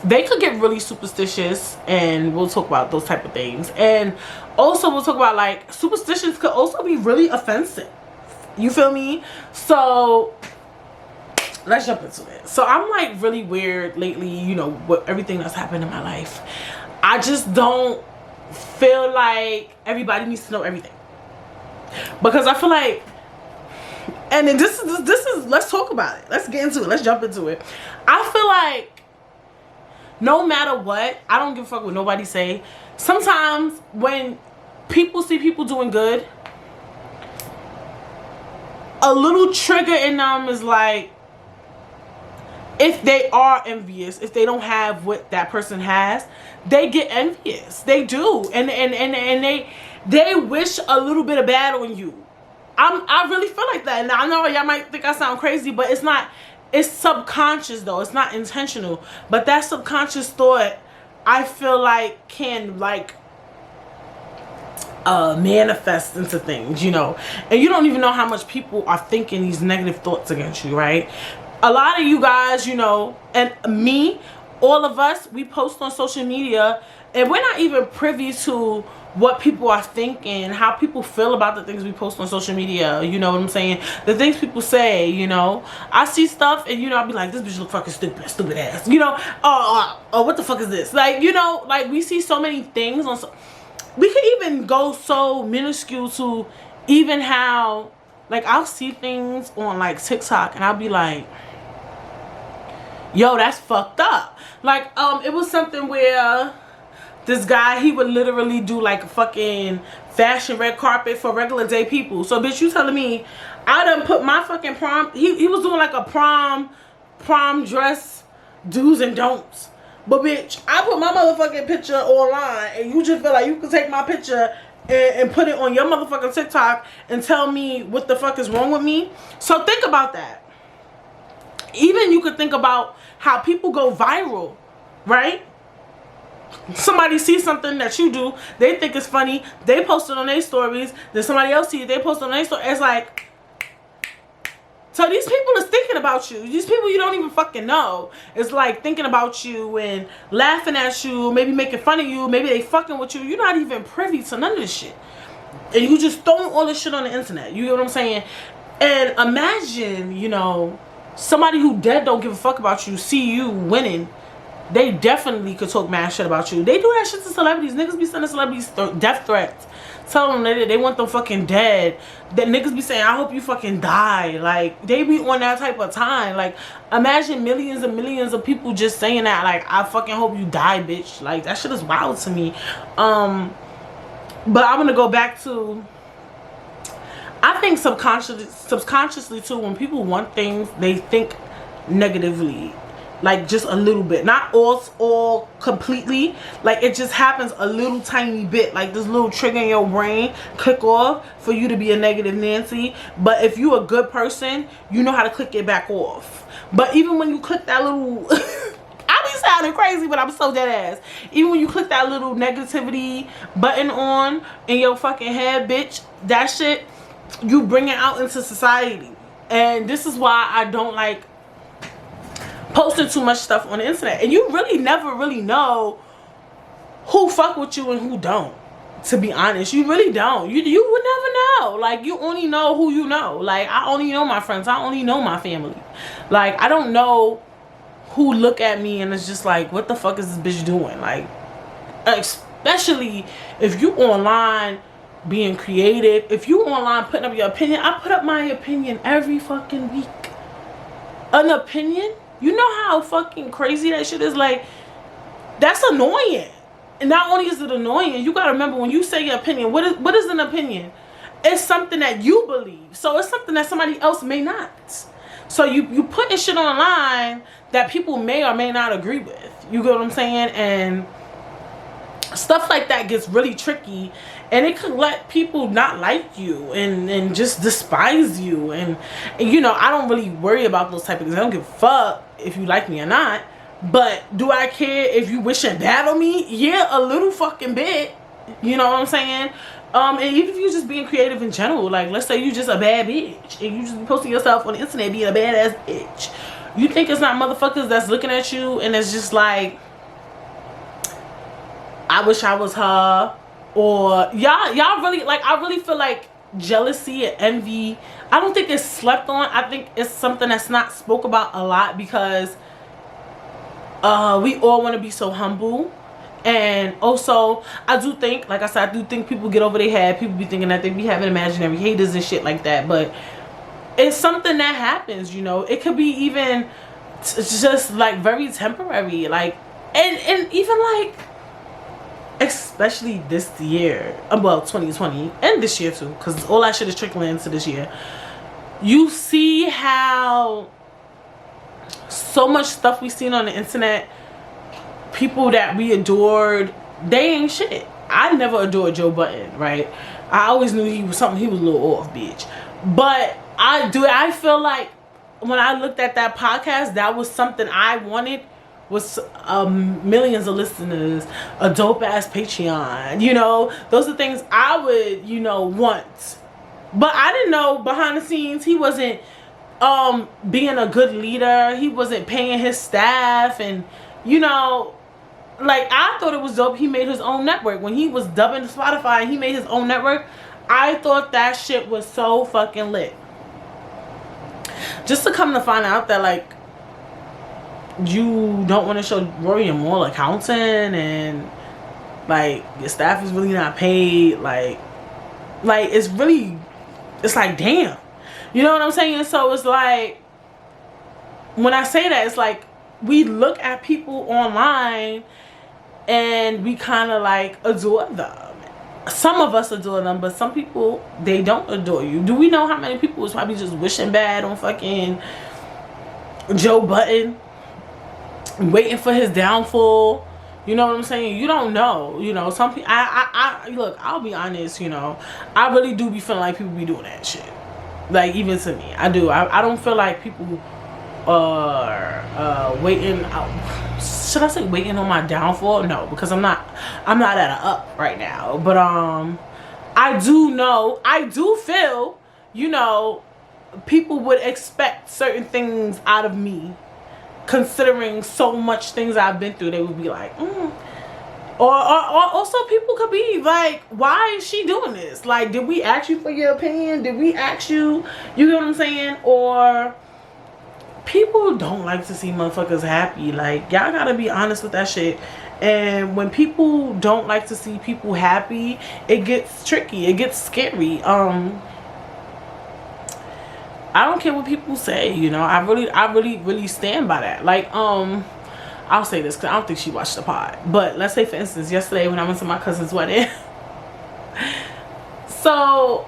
They could get really superstitious, and we'll talk about those type of things. And also we'll talk about, like, superstitions could also be really offensive. You feel me? So let's jump into it. So I'm like really weird lately, you know, with everything that's happened in my life. I just don't feel like everybody needs to know everything, because I feel like, and then this is let's talk about it. Let's get into it. Let's jump into it. I feel like no matter what, I don't give a fuck what nobody say. Sometimes when people see people doing good, a little trigger in them is like, if they are envious, if they don't have what that person has, they get envious. They do. And they wish a little bit of bad on you. I really feel like that. And I know y'all might think I sound crazy, but it's not. It's subconscious though. It's not intentional. But that subconscious thought, I feel like, can like manifest into things, you know. And you don't even know how much people are thinking these negative thoughts against you, right? A lot of you guys, you know, and me, all of us, we post on social media, and we're not even privy to what people are thinking, how people feel about the things we post on social media. You know what I'm saying? The things people say, you know. I see stuff, and, you know, I'll be like, this bitch look fucking stupid ass. You know, oh, what the fuck is this? Like, you know, like, we see so many things on we could even go so minuscule to even how, like, I'll see things on, like, TikTok, and I'll be like, yo, that's fucked up. Like, it was something where this guy, he would literally do like a fucking fashion red carpet for regular day people. So bitch, you telling me I done put my fucking prom, he was doing like a prom dress do's and don'ts. But bitch, I put my motherfucking picture online, and you just feel like you can take my picture and put it on your motherfucking TikTok and tell me what the fuck is wrong with me? So think about that. Even you could think about how people go viral, right? Somebody sees something that you do, they think it's funny, they post it on their stories, then somebody else sees it, they post it on their story. It's like, so these people is thinking about you. These people you don't even fucking know. It's like thinking about you and laughing at you, maybe making fun of you, maybe they fucking with you. You're not even privy to none of this shit. And you just throwing all this shit on the internet. You know what I'm saying? And imagine, you know, somebody who dead don't give a fuck about you see you winning they definitely could talk mad shit about you. They do that shit to celebrities. Niggas be sending celebrities death threats. Tell them that they want them fucking dead. That niggas be saying, I hope you fucking die. Like, they be on that type of time. Like, imagine millions and millions of people just saying that. Like, I fucking hope you die, bitch. Like, that shit is wild to me. But I'm gonna go back to, I think subconsciously too, when people want things, they think negatively. Like, just a little bit, not all completely. Like, it just happens a little tiny bit, like this little trigger in your brain click off for you to be a negative Nancy. But if you a good person, you know how to click it back off. But even when you click that little I be sounding crazy, but I'm so dead ass. Even when you click that little negativity button on in your fucking head, bitch, that shit, you bring it out into society. And this is why I don't like posting too much stuff on the internet. And you really never really know who fuck with you and who don't, to be honest. You really don't. You would never know. Like, you only know who you know. Like, I only know my friends. I only know my family. Like, I don't know who look at me and it's just like, what the fuck is this bitch doing? Like, especially if you online being creative, if you online putting up your opinion. I put up my opinion every fucking week. An opinion? You know how fucking crazy that shit is? Like, that's annoying. And not only is it annoying, you gotta remember, when you say your opinion, what is an opinion? It's something that you believe. So it's something that somebody else may not. So you putting shit online that people may or may not agree with. You get what I'm saying? And stuff like that gets really tricky, and it could let people not like you and just despise you. And you know, I don't really worry about those type of things. I don't give a fuck if you like me or not. But do I care if you wishing bad on me? Yeah, a little fucking bit. You know what I'm saying? And even if you're just being creative in general, like, let's say you just a bad bitch and you just be posting yourself on the internet being a badass bitch. You think it's not motherfuckers that's looking at you and it's just like, I wish I was her? Or y'all really, like, I really feel like jealousy and envy, I don't think it's slept on. I think it's something that's not spoke about a lot, because we all want to be so humble. And also, I do think, like I said, I do think people get over their head. People be thinking that they be having imaginary haters and shit like that. But it's something that happens, you know. It could be even just like very temporary. Like, and even like, especially this year, well, 2020, and this year too, because all that shit is trickling into this year. You see how so much stuff we seen on the internet, people that we adored, they ain't shit. I never adored Joe Budden, right? I always knew he was a little off, bitch. But I feel like when I looked at that podcast, that was something I wanted, was millions of listeners, a dope ass Patreon, you know, those are things I would, you know, want. But I didn't know behind the scenes he wasn't being a good leader. He wasn't paying his staff, and you know, like, I thought it was dope he made his own network. When he was dubbing Spotify and he made his own network, I thought that shit was so fucking lit. Just to come to find out that, like, you don't want to show Rory and Moore accounting, and like your staff is really not paid, like it's really, it's like, damn, you know what I'm saying? So it's like, when I say that, it's like we look at people online and we kind of like adore them. Some of us adore them, but some people, they don't adore you. Do we know how many people was probably just wishing bad on fucking Joe Budden, waiting for his downfall? You know what I'm saying? You don't know. You know, some people, I look, I'll be honest, you know, I really do be feeling like people be doing that shit. Like, even to me, I do. I don't feel like people are waiting. Should I say waiting on my downfall? No, because I'm not at an up right now. But I do feel, you know, people would expect certain things out of me, considering so much things I've been through. They would be like, Or also people could be like, why is she doing this? Like, did we ask you for your opinion? Did we ask you? You know what I'm saying? Or people don't like to see motherfuckers happy. Like, y'all gotta be honest with that shit. And when people don't like to see people happy, it gets tricky. It gets scary. I don't care what people say, you know. I really stand by that. Like, I'll say this because I don't think she watched the pod. But let's say, for instance, yesterday when I went to my cousin's wedding. So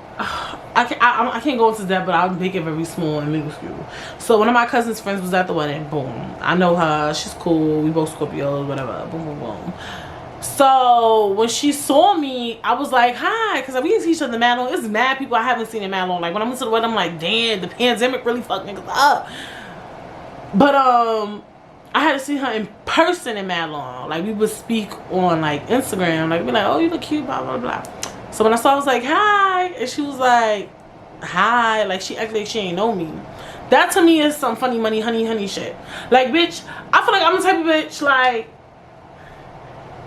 I can't go into that, but I'll make it very small and minuscule. So one of my cousin's friends was at the wedding. Boom. I know her. She's cool. We both Scorpios, whatever. Boom, boom, boom. So when she saw me, I was like, hi, because we didn't see each other mad long. It's mad people I haven't seen in mad long. Like, when I went to the wedding, I'm like, damn, the pandemic really fucked niggas up. But I had to see her in person in mad long. Like, we would speak on like Instagram. Like, be like, oh, you look cute, blah blah blah. So when I saw her, I was like, hi, and she was like, hi, like she acted like she ain't know me. That to me is some funny money, honey shit. Like, bitch, I feel like I'm the type of bitch, like,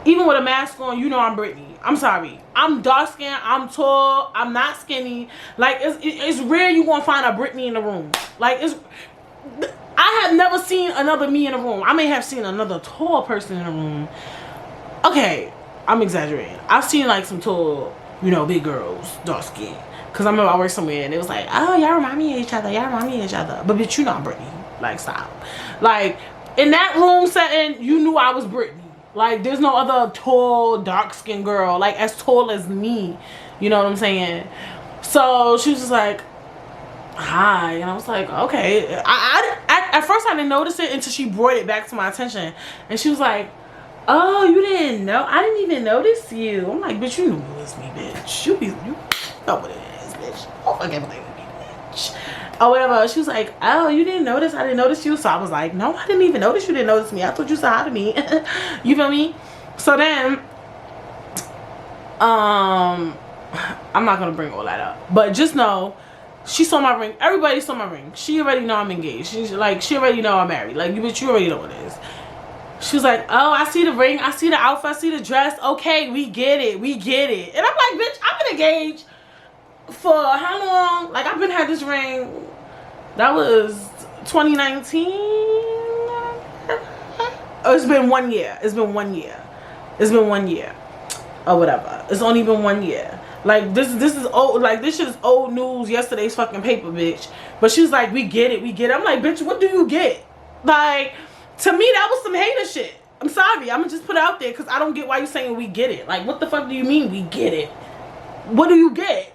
even with a mask on, you know I'm Brittany. I'm sorry. I'm dark skinned, I'm tall, I'm not skinny. Like, it's rare you gonna find a Brittany in the room. Like, I have never seen another me in the room. I may have seen another tall person in the room. Okay, I'm exaggerating. I've seen like some tall, you know, big girls, dark skin. Cause I remember I worked somewhere and it was like, oh, y'all remind me of each other. Y'all remind me of each other. But bitch, you not Brittany. Like, stop. Like, in that room setting, you knew I was Brittany. Like, there's no other tall, dark skinned girl, like as tall as me. You know what I'm saying? So she was just like, hi. And I was like, okay. At first I didn't notice it until she brought it back to my attention. And she was like, oh, you didn't know? I didn't even notice you. I'm like, bitch, you knew it was me, bitch. You know what it is, bitch. Oh, fucking believe me, bitch. Or whatever. She was like, oh, you didn't notice? I didn't notice you. So I was like, no, I didn't even notice you didn't notice me. I thought you said hi to me. You feel me? So then, I'm not going to bring all that up. But just know, she saw my ring. Everybody saw my ring. She already know I'm engaged. She's like, she already know I'm married. Like, bitch, you already know what it is. She was like, oh, I see the ring. I see the outfit. I see the dress. Okay, we get it. We get it. And I'm like, bitch, I've been engaged for how long? Like, I've been had this ring. That was 2019. Oh, it's been 1 year. It's been 1 year. It's been 1 year. Or whatever. It's only been 1 year. Like, this is old. Like, this shit is old news. Yesterday's fucking paper, bitch. But she was like, we get it. We get it. I'm like, bitch, what do you get? Like, to me, that was some hater shit. I'm sorry. I'm going to just put it out there because I don't get why you saying we get it. Like, what the fuck do you mean we get it? What do you get?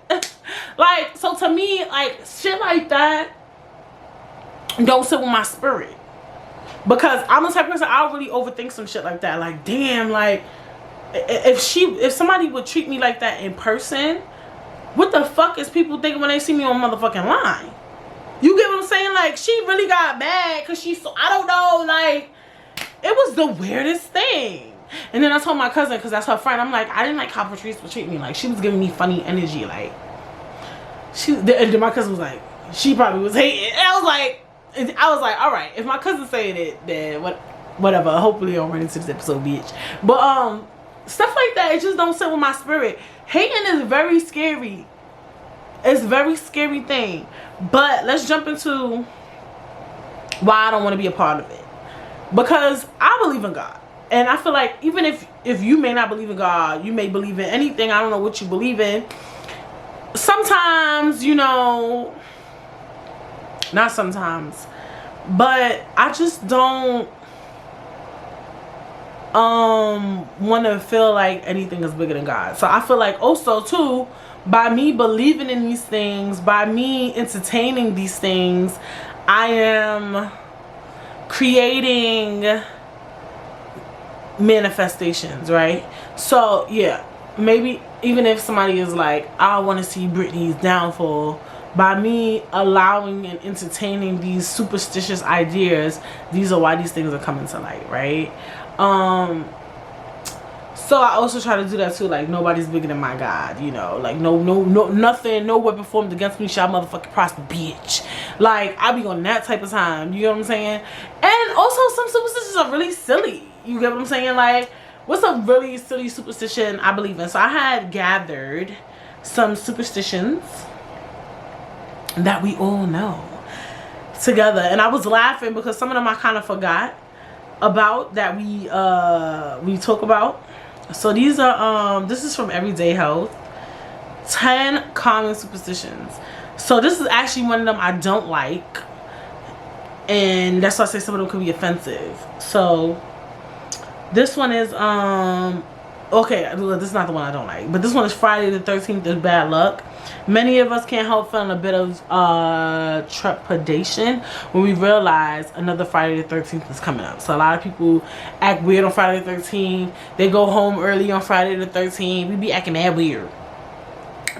Like, so to me, like, shit like that don't sit with my spirit. Because I'm the type of person, I don't really overthink some shit like that. Like, damn, like, if somebody would treat me like that in person, what the fuck is people thinking when they see me on motherfucking line? You get what I'm saying? Like, she really got mad because she so, I don't know, like, it was the weirdest thing. And then I told my cousin, because that's her friend, I'm like, I didn't like how Patrice would treat me. Like, she was giving me funny energy. Like, and then my cousin was like, she probably was hating. And I was like, all right, if my cousin's saying it, then whatever. Hopefully I don't run into this episode, bitch. But, stuff like that, it just don't sit with my spirit. Hating is very scary. It's a very scary thing. But let's jump into why I don't want to be a part of it. Because I believe in God. And I feel like even if you may not believe in God, you may believe in anything. I don't know what you believe in. Sometimes, you know, not sometimes, but I just don't want to feel like anything is bigger than God. So I feel like also too, by me believing in these things, by me entertaining these things, I am creating manifestations, right? So yeah, maybe even if somebody is like, I want to see Brittany's downfall, by me allowing and entertaining these superstitious ideas, these are why these things are coming to light, right? So I also try to do that too, like, nobody's bigger than my God, you know, like, nothing, no weapon formed against me shall motherfucking prosper, bitch. Like, I be on that type of time, you know what I'm saying? And also, some superstitions are really silly, you get what I'm saying? Like, what's a really silly superstition I believe in? So I had gathered some superstitions that we all know. together. And I was laughing because some of them I kind of forgot about that we talk about. So these are this is from Everyday Health. 10 common superstitions. So this is actually one of them I don't like, and that's why I say some of them could be offensive. So this one is okay, this is not the one I don't like, but this one is Friday the 13th is bad luck. Many of us can't help feeling a bit of trepidation when we realize another Friday the 13th is coming up. So a lot of people act weird on Friday the 13th. They go home early on Friday the 13th. We be acting mad weird.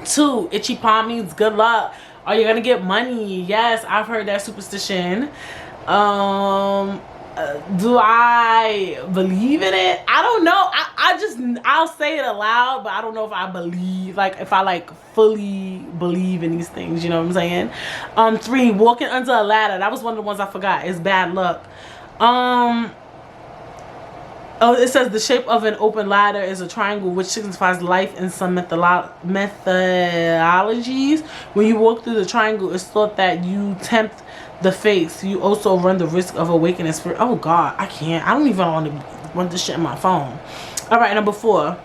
2, itchy palm means good luck. Are you gonna get money? Yes, I've heard that superstition. Do I believe in it? I don't know. I'll say it aloud, but I don't know if I believe, like, if I like fully believe in these things. You know what I'm saying? 3, walking under a ladder. That was one of the ones I forgot. It's bad luck. Oh, it says the shape of an open ladder is a triangle, which signifies life in some methodologies. When you walk through the triangle, it's thought that you tempt the fates. You also run the risk of awakening spirit. Oh God, I can't. I don't even want to run this shit in my phone. All right, number 4.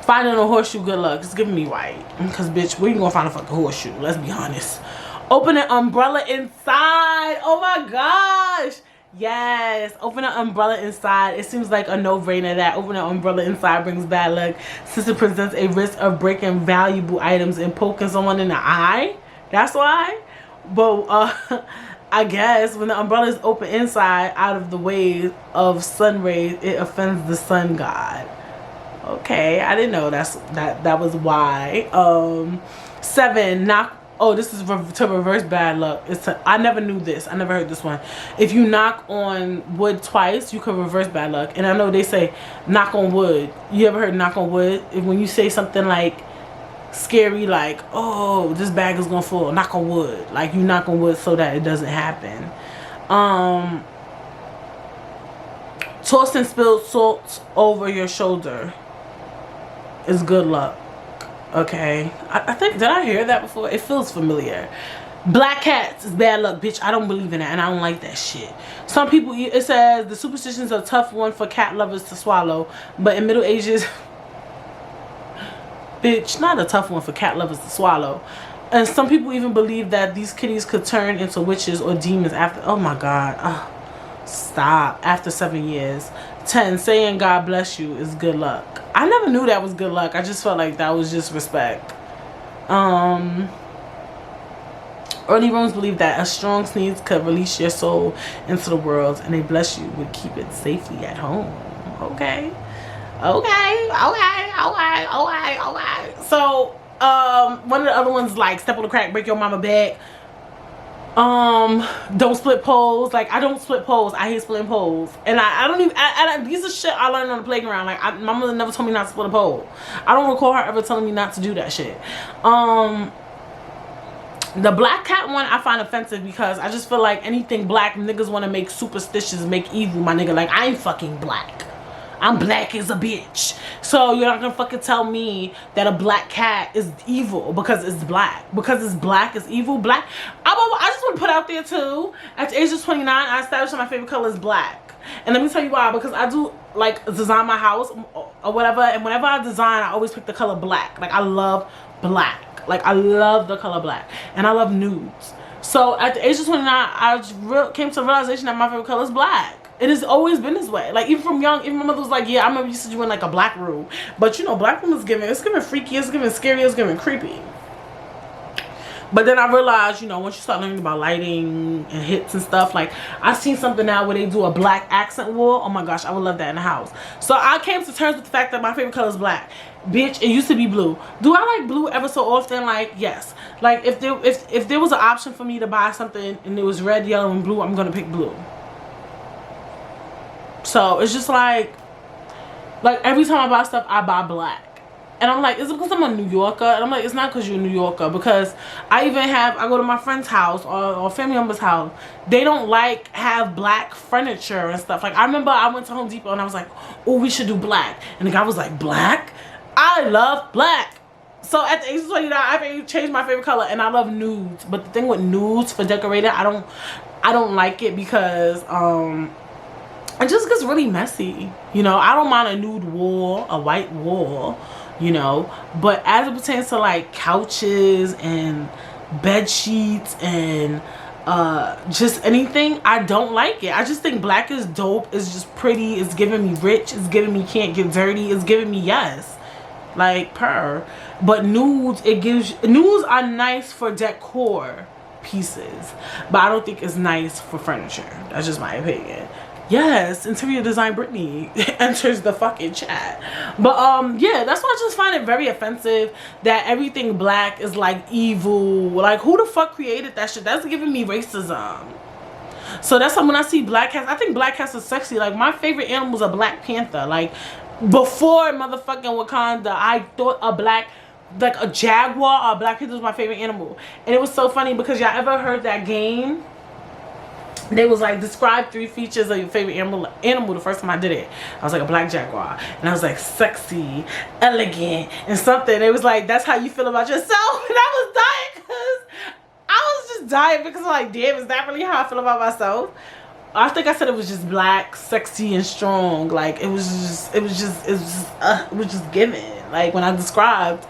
Finding a horseshoe, good luck. It's giving me white. Because, bitch, where you gonna find a fucking horseshoe? Let's be honest. Open an umbrella inside. Oh my gosh. Yes, open an umbrella inside. It seems like a no-brainer that opening an umbrella inside brings bad luck, since it presents a risk of breaking valuable items and poking someone in the eye. That's why. But I guess when the umbrella is open inside, out of the way of sun rays, it offends the sun god. Okay, I didn't know that was why. 7, knock. Oh, this is to reverse bad luck. I never knew this. I never heard this one. If you knock on wood twice, you can reverse bad luck. And I know they say knock on wood. You ever heard knock on wood? When you say something like scary, like, oh, this bag is gonna fall, knock on wood. Like, you knock on wood so that it doesn't happen. Toss and spilled salt over your shoulder is good luck. Okay, I think, did I hear that before? It feels familiar. Black cats is bad luck, bitch. I don't believe in that, and I don't like that shit. Some people, it says the superstitions are a tough one for cat lovers to swallow, but in Middle Ages, bitch, not a tough one for cat lovers to swallow. And some people even believe that these kitties could turn into witches or demons after, oh my God, stop, after 7 years. 10, saying God bless you is good luck. I never knew that was good luck. I just felt like that was just respect. Early Romans believed that a strong sneeze could release your soul into the world, and a bless you would keep it safely at home. Okay. So, one of the other ones, like, step on the crack, break your mama back. Don't split poles. Like, I don't split poles. I hate splitting poles. And I don't even, these are shit I learned on the playground. Like, my mother never told me not to split a pole. I don't recall her ever telling me not to do that shit. The black cat one I find offensive because I just feel like anything black, niggas want to make superstitions, make evil, my nigga. Like, I ain't fucking black. I'm black as a bitch. So you're not gonna fucking tell me that a black cat is evil because it's black. Because it's black is evil. Black. I just want to put out there too, at the age of 29, I established that my favorite color is black. And let me tell you why. Because I do, like, design my house or whatever. And whenever I design, I always pick the color black. Like, I love black. Like, I love the color black. And I love nudes. So at the age of 29, I came to the realization that my favorite color is black. It has always been this way. Like, even from young, even my mother was like, yeah, I remember you said you were in like a black room. But you know, black room is giving, it's giving freaky, it's giving scary, it's giving creepy. But then I realized, you know, once you start learning about lighting and hits and stuff, like, I've seen something now where they do a black accent wall. Oh my gosh, I would love that in the house. So I came to terms with the fact that my favorite color is black. Bitch, it used to be blue. Do I like blue ever so often? Like, yes. Like, if there was an option for me to buy something and it was red, yellow, and blue, I'm gonna pick blue. So it's just like every time I buy stuff, I buy black. And I'm like, is it because I'm a New Yorker? And I'm like, it's not because you're a New Yorker. Because I go to my friend's house or family member's house. They don't have black furniture and stuff. Like, I remember I went to Home Depot and I was like, oh, we should do black. And the guy was like, black? I love black. So at the age of 29, I changed my favorite color, and I love nudes. But the thing with nudes for decorating, I don't like it because it just gets really messy. You know, I don't mind a nude wall, a white wall, you know. But as it pertains to like couches and bed sheets and just anything, I don't like it. I just think black is dope. It's just pretty. It's giving me rich. It's giving me can't get dirty. It's giving me yes, like purr. But nudes are nice for decor pieces, but I don't think it's nice for furniture. That's just my opinion. Yes, interior design Brittany enters the fucking chat. But yeah, that's why I just find it very offensive that everything black is like evil. Like, who the fuck created that shit? That's giving me racism. So that's why when I see black cats, I think black cats are sexy. Like, my favorite animal is a Black Panther. Like, before motherfucking Wakanda, I thought a jaguar or a Black Panther was my favorite animal. And it was so funny because y'all ever heard that game? They was like, describe 3 features of your favorite animal. The first time I did it, I was like, a black jaguar. And I was like, sexy, elegant, and something. It was like, that's how you feel about yourself. And I was dying because I was just dying because I'm like, damn, is that really how I feel about myself? I think I said it was just black, sexy, and strong. Like, it was just given. Like, when I described.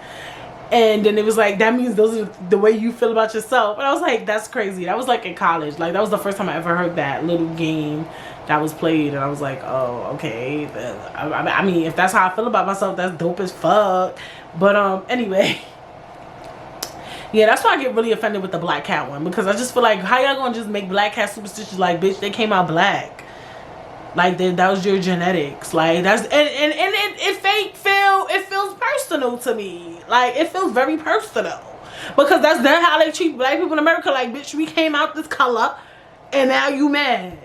And then it was like, that means those are the way you feel about yourself. And I was like, that's crazy. That was like in college. Like, that was the first time I ever heard that little game that was played. And I was like, oh, okay. I mean, if that's how I feel about myself, that's dope as fuck. But anyway. Yeah, that's why I get really offended with the black cat one. Because I just feel like, how y'all gonna just make black cat superstitions? Like, bitch, they came out black. Like, that was your genetics. Like, that's, and it feels personal to me. Like, it feels very personal. Because that's how they treat black people in America. Like, bitch, we came out this color, and now you mad.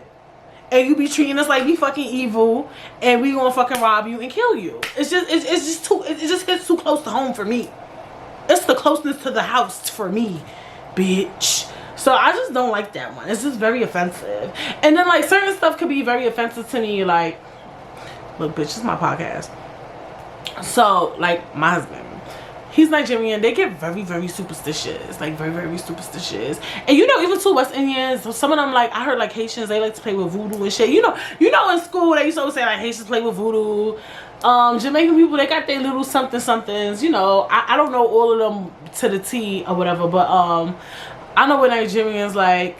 And you be treating us like we fucking evil, and we gonna fucking rob you and kill you. It just hits too close to home for me. It's the closeness to the house for me, bitch. So I just don't like that one. It's just very offensive. And then like certain stuff could be very offensive to me. Like, look, bitch, this is my podcast. So like my husband, he's Nigerian. They get very, very superstitious. Like very, very superstitious. And you know, even too, West Indians, some of them, like I heard like Haitians, they like to play with voodoo and shit. You know in school they used to always say like Haitians play with voodoo. Jamaican people, they got their little somethings. You know, I don't know all of them to the T or whatever, but I know with Nigerians, like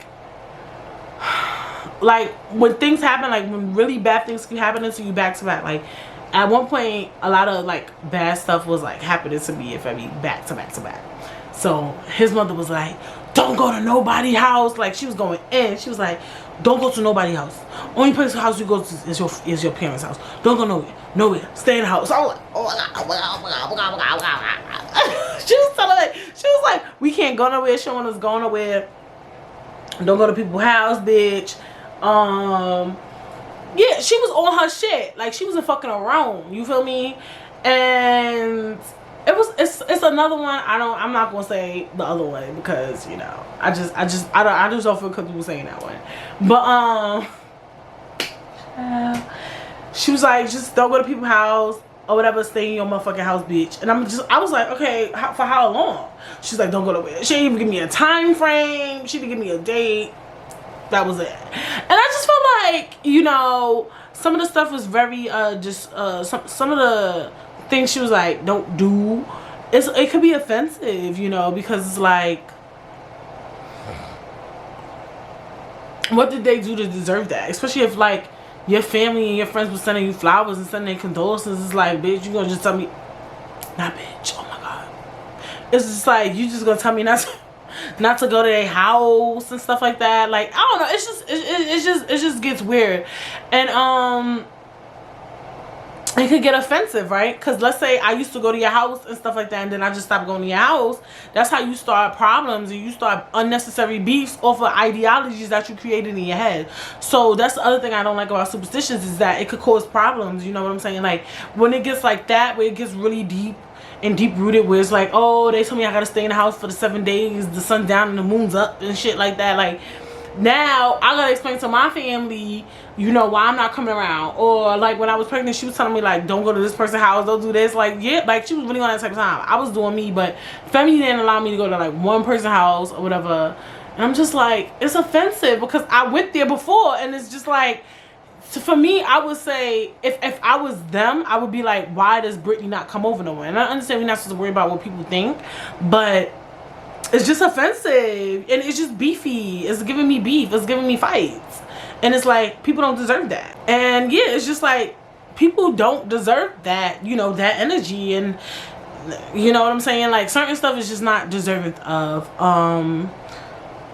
when things happen, like when really bad things keep happening to you back to back. Like at one point, a lot of like bad stuff was like happening to me, if I mean back to back to back. So his mother was like, don't go to nobody's house. Like she was going in. She was like, don't go to nobody's house. Only place house you go to is your parents' house. Don't go nowhere. Stay in the house. I was like, oh my God. She was like, we can't go nowhere. She don't want us going nowhere. Don't go to people's house, bitch. Yeah, she was on her shit. Like she wasn't fucking around. You feel me? And it's another one. I'm not gonna say the other one because you know I just don't feel comfortable saying that one. But she was like, just don't go to people's house or whatever, stay in your motherfucking house, bitch. And I was like, okay, for how long? She's like, don't go nowhere. She didn't even give me a time frame. She didn't give me a date. That was it. And I just felt like, you know, some of the stuff was very some of the things she was like, don't do. It could be offensive, you know, because it's like, what did they do to deserve that? Especially if like your family and your friends were sending you flowers and sending their condolences. It's like, bitch, you gonna just tell me, nah, bitch, oh my God. It's just like, you just gonna tell me not to go to their house and stuff like that. Like, I don't know, it just gets weird. And it could get offensive, right? Because let's say I used to go to your house and stuff like that, and then I just stopped going to your house. That's how you start problems, and you start unnecessary beefs off of ideologies that you created in your head. So that's the other thing I don't like about superstitions, is that it could cause problems. You know what I'm saying? Like when it gets like that, where it gets really deep and deep rooted, where it's like, oh, they told me I gotta stay in the house for the 7 days, the sun's down and the moon's up and shit like that. Like now I gotta explain to my family, you know, why I'm not coming around. Or like when I was pregnant, she was telling me like, don't go to this person's house, don't do this. Like, yeah, like she was really on that type of time. I was doing me, but family didn't allow me to go to like one person's house or whatever. And I'm just like, it's offensive because I went there before, and it's just like, so for me, I would say, if I was them, I would be like, why does Brittany not come over nowhere? And I understand we're not supposed to worry about what people think, but it's just offensive, and it's just beefy. It's giving me beef. It's giving me fights. And it's like, people don't deserve that. And yeah, it's just like, people don't deserve that, you know, that energy. And you know what I'm saying? Like, certain stuff is just not deserving of.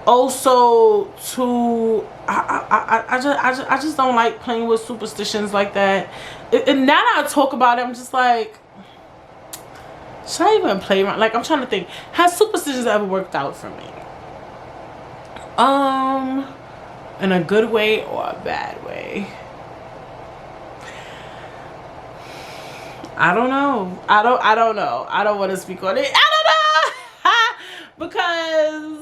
Also, too, I just don't like playing with superstitions like that. And now that I talk about it, I'm just like, should I even play around? Like, I'm trying to think, has superstitions ever worked out for me? In a good way or a bad way? I don't know. I don't know. I don't want to speak on it. I don't know. Because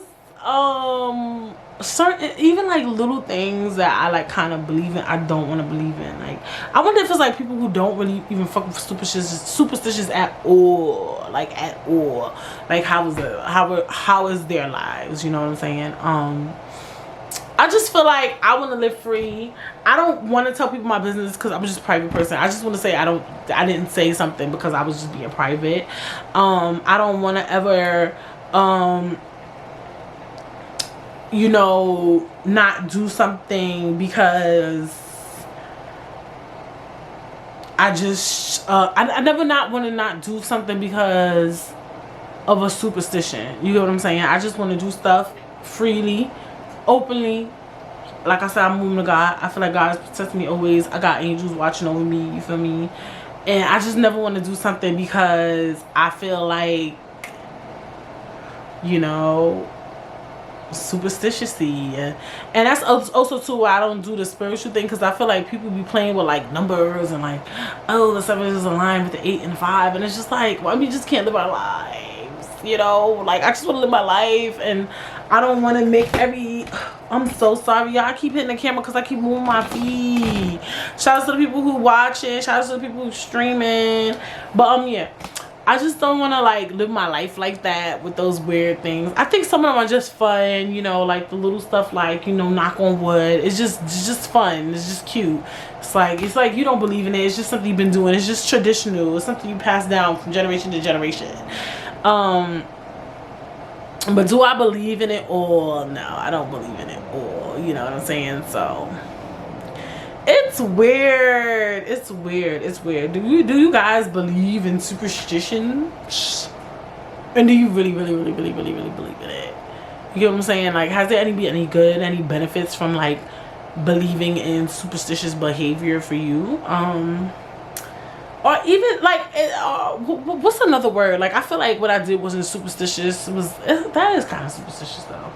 certain, even like little things that I like kind of believe in, I don't want to believe in. Like, I wonder if it's like people who don't really even fuck with superstitions at all. Like, at all. Like, how is their lives? You know what I'm saying? I just feel like I want to live free. I don't want to tell people my business because I'm just a private person. I just want to say I didn't say something because I was just being private. I don't want to ever you know, not do something because I just I never not want to not do something because of a superstition. You get what I'm saying? I just want to do stuff freely, openly. Like I said, I'm moving to God. I feel like God is protecting me always. I got angels watching over me, you feel me? And I just never want to do something because I feel like, you know, superstitiousy. And that's also too why I don't do the spiritual thing, because I feel like people be playing with like numbers and like, oh, the 7 is aligned with the 8 and 5, and it's just like, well, we just can't live our lives, you know? Like, I just want to live my life, and I don't want to make I'm so sorry, y'all. I keep hitting the camera because I keep moving my feet. Shout out to the people who watching. Shout out to the people who streaming. But yeah, I just don't want to like live my life like that with those weird things. I think some of them are just fun, you know, like the little stuff like, you know, knock on wood. It's just fun. It's just cute. It's like you don't believe in it. It's just something you've been doing. It's just traditional. It's something you pass down from generation to generation. But do I believe in it all? No, I don't believe in it all. You know what I'm saying? So it's weird. It's weird. It's weird. Do you guys believe in superstitions? And do you really believe in it? You get what I'm saying? Like, has there any benefits from like believing in superstitious behavior for you? Or even like, what's another word? Like, I feel like what I did wasn't superstitious. That is kind of superstitious though.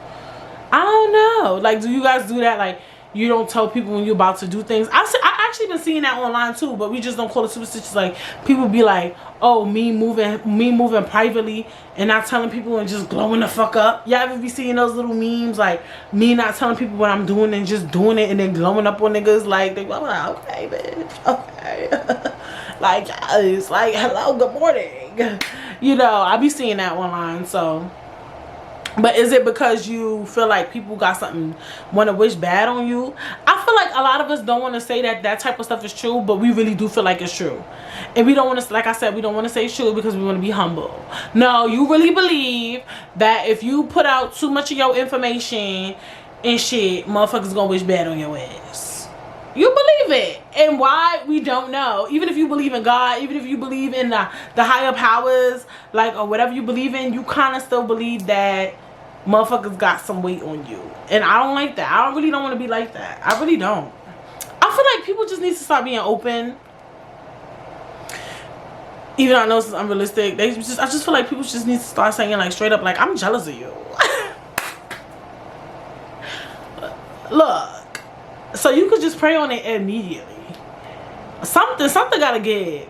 I don't know. Like, do you guys do that? Like, you don't tell people when you're about to do things. I actually been seeing that online too, but we just don't call it superstitious. Like, people be like, oh, me moving privately and not telling people and just glowing the fuck up. Y'all ever be seeing those little memes? Like, me not telling people what I'm doing and just doing it and then glowing up on niggas. Like, they go, okay, bitch, okay. Like, it's like, hello, good morning. You know, I be seeing that online. So, but is it because you feel like people got something, want to wish bad on you? I feel like a lot of us don't want to say that type of stuff is true, but we really do feel like it's true. And we don't want to, like I said, we don't want to say it's true because we want to be humble. No, you really believe that if you put out too much of your information and shit, motherfuckers gonna wish bad on your ass. You believe it. And why, we don't know. Even if you believe in God, even if you believe in the higher powers, like, or whatever you believe in, you kind of still believe that motherfuckers got some weight on you. And I don't like that. I really don't want to be like that. I really don't. I feel like people just need to start being open. Even though I know this is unrealistic, I just feel like people just need to start saying, like, straight up, like, I'm jealous of you. Look. So you could just pray on it immediately. Something gotta give.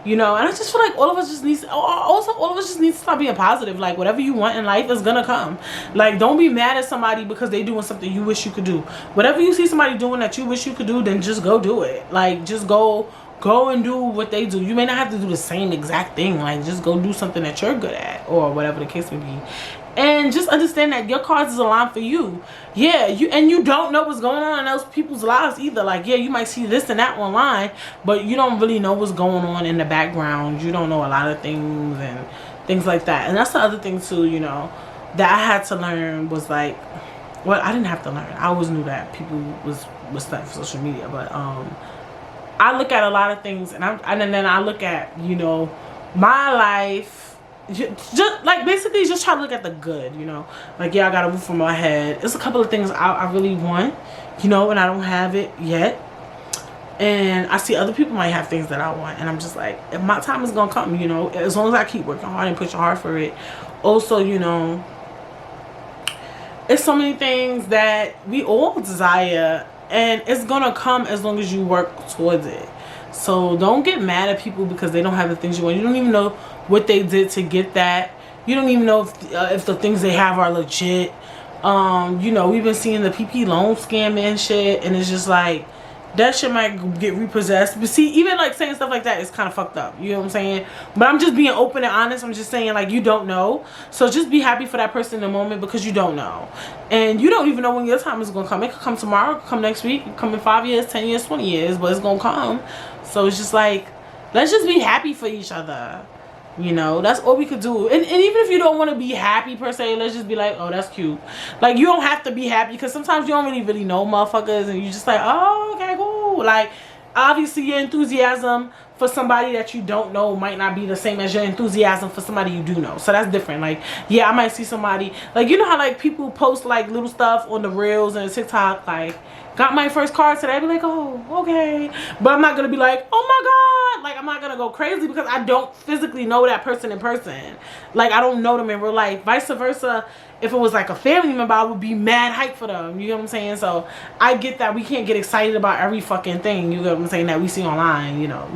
you know. And I just feel like all of us just need to stop being positive. Like, whatever you want in life is gonna come. Like, don't be mad at somebody because they doing something you wish you could do. Whatever you see somebody doing that you wish you could do, then just go do it. Like, just go and do what they do. You may not have to do the same exact thing. Like, just go do something that you're good at, or whatever the case may be. And just understand that your cards is aligned for you. Yeah, you don't know what's going on in those people's lives either. Like, yeah, you might see this and that online, but you don't really know what's going on in the background. You don't know a lot of things and things like that. And that's the other thing too, you know, that I had to learn was like, well, I didn't have to learn. I always knew that people was studying for social media, but I look at a lot of things, and then I look at, you know, my life. Just like basically just try to look at the good, you know. Like, yeah, I got a roof over my head. It's a couple of things I really want, you know, and I don't have it yet. And I see other people might have things that I want, and I'm just like, if my time is gonna come, you know, as long as I keep working hard and pushing hard for it. Also, you know, it's so many things that we all desire, and it's gonna come as long as you work towards it. So don't get mad at people because they don't have the things you want. You don't even know what they did to get that. You don't even know if the things they have are legit. You know, we've been seeing the PP loan scam and shit, and it's just like, that shit might get repossessed. But see, even like saying stuff like that is kind of fucked up. You know what I'm saying? But I'm just being open and honest. I'm just saying, like, you don't know. So just be happy for that person in the moment, because you don't know. And you don't even know when your time is going to come. It could come tomorrow, it could come next week, it could come in 5 years, 10 years, 20 years, but it's going to come. So it's just like, let's just be happy for each other. You know, that's all we could do. And even if you don't want to be happy per se, let's just be like, oh, that's cute. Like, you don't have to be happy, because sometimes you don't really know motherfuckers, and you just like, oh, okay, cool. Like, obviously your enthusiasm for somebody that you don't know might not be the same as your enthusiasm for somebody you do know. So that's different. Like, yeah, I might see somebody, like, you know how like people post like little stuff on the reels and TikTok, like, got my first car today. I'd be like, oh, okay. But I'm not going to be like, oh my God. Like, I'm not going to go crazy, because I don't physically know that person in person. Like, I don't know them in real life. Vice versa. If it was like a family member, I would be mad hyped for them. You know what I'm saying? So I get that we can't get excited about every fucking thing, you know what I'm saying, that we see online. You know,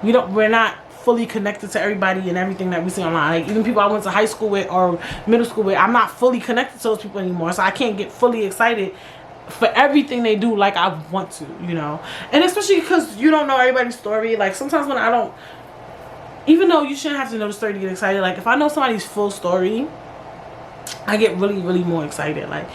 we're not fully connected to everybody and everything that we see online. Like, even people I went to high school with or middle school with, I'm not fully connected to those people anymore. So I can't get fully excited for everything they do like I want to, you know. And especially because you don't know everybody's story. Like, sometimes when I don't, even though you shouldn't have to know the story to get excited, like, if I know somebody's full story, I get really more excited. Like,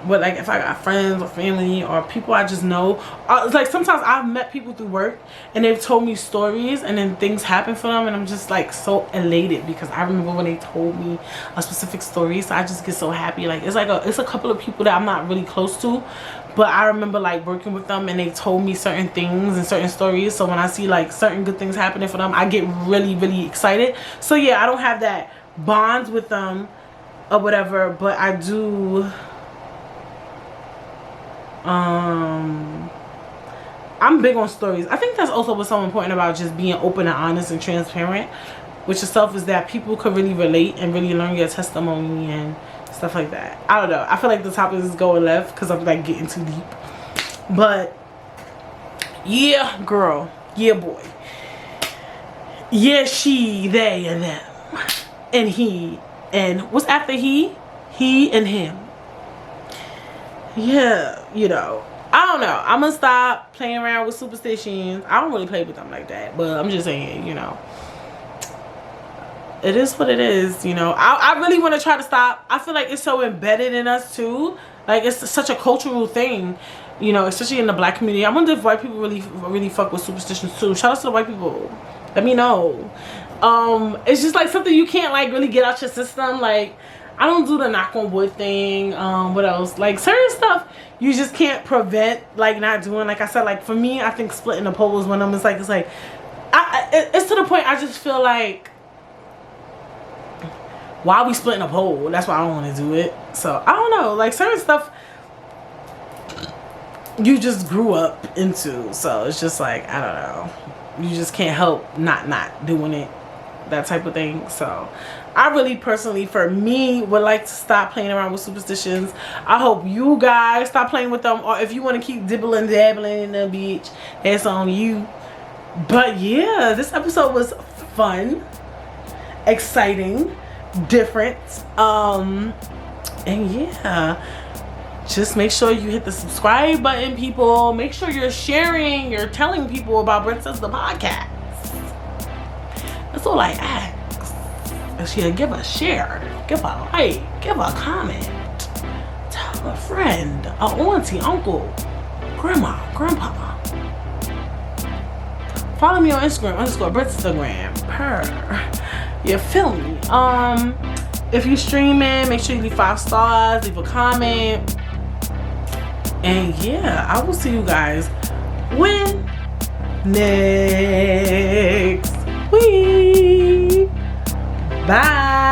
but like, if I got friends or family or people I just know, like, sometimes I've met people through work and they've told me stories, and then things happen for them, and I'm just like so elated because I remember when they told me a specific story. So I just get so happy. Like, it's a couple of people that I'm not really close to, but I remember like working with them and they told me certain things and certain stories. So when I see like certain good things happening for them, I get really excited. So yeah, I don't have that bond with them or whatever, but I do. I'm big on stories. I think that's also what's so important about just being open and honest and transparent with yourself, is that people could really relate and really learn your testimony and stuff like that. I don't know. I feel like the topic is going left because I'm like getting too deep. But yeah, girl. Yeah, boy. Yeah, she, they, and them. And he. And what's after he? He and him. Yeah, you know, I don't know. I'm gonna stop playing around with superstitions. I don't really play with them like that, but I'm just saying, you know, it is what it is. You know, I really want to try to stop. I feel like it's so embedded in us too. Like, it's such a cultural thing, you know, especially in the black community. I wonder if white people really fuck with superstitions too. Shout out to the white people. Let me know. It's just like something you can't like really get out your system. Like, I don't do the knock on wood thing. What else? Like, certain stuff you just can't prevent, like, not doing. Like I said, like, for me, I think splitting the pole is one of them. It's to the point I just feel like, why are we splitting a pole? That's why I don't want to do it. So I don't know. Like, certain stuff you just grew up into. So it's just like, I don't know. You just can't help not doing it. That type of thing. So I really personally, for me, would like to stop playing around with superstitions. I hope you guys stop playing with them, or if you want to keep dibbling dabbling in the beach, that's on you. But yeah, this episode was fun, exciting, different. And yeah, just make sure you hit the subscribe button, people. Make sure you're sharing, you're telling people about Britt Says the Podcast. That's all I ask. She'll give a share, give a like, give a comment, tell a friend, a auntie, uncle, grandma, grandpa. Follow me on Instagram, _Britstagram. You feel me? If you streaming, make sure you leave 5 stars, leave a comment. And yeah, I will see you guys next week. Bye.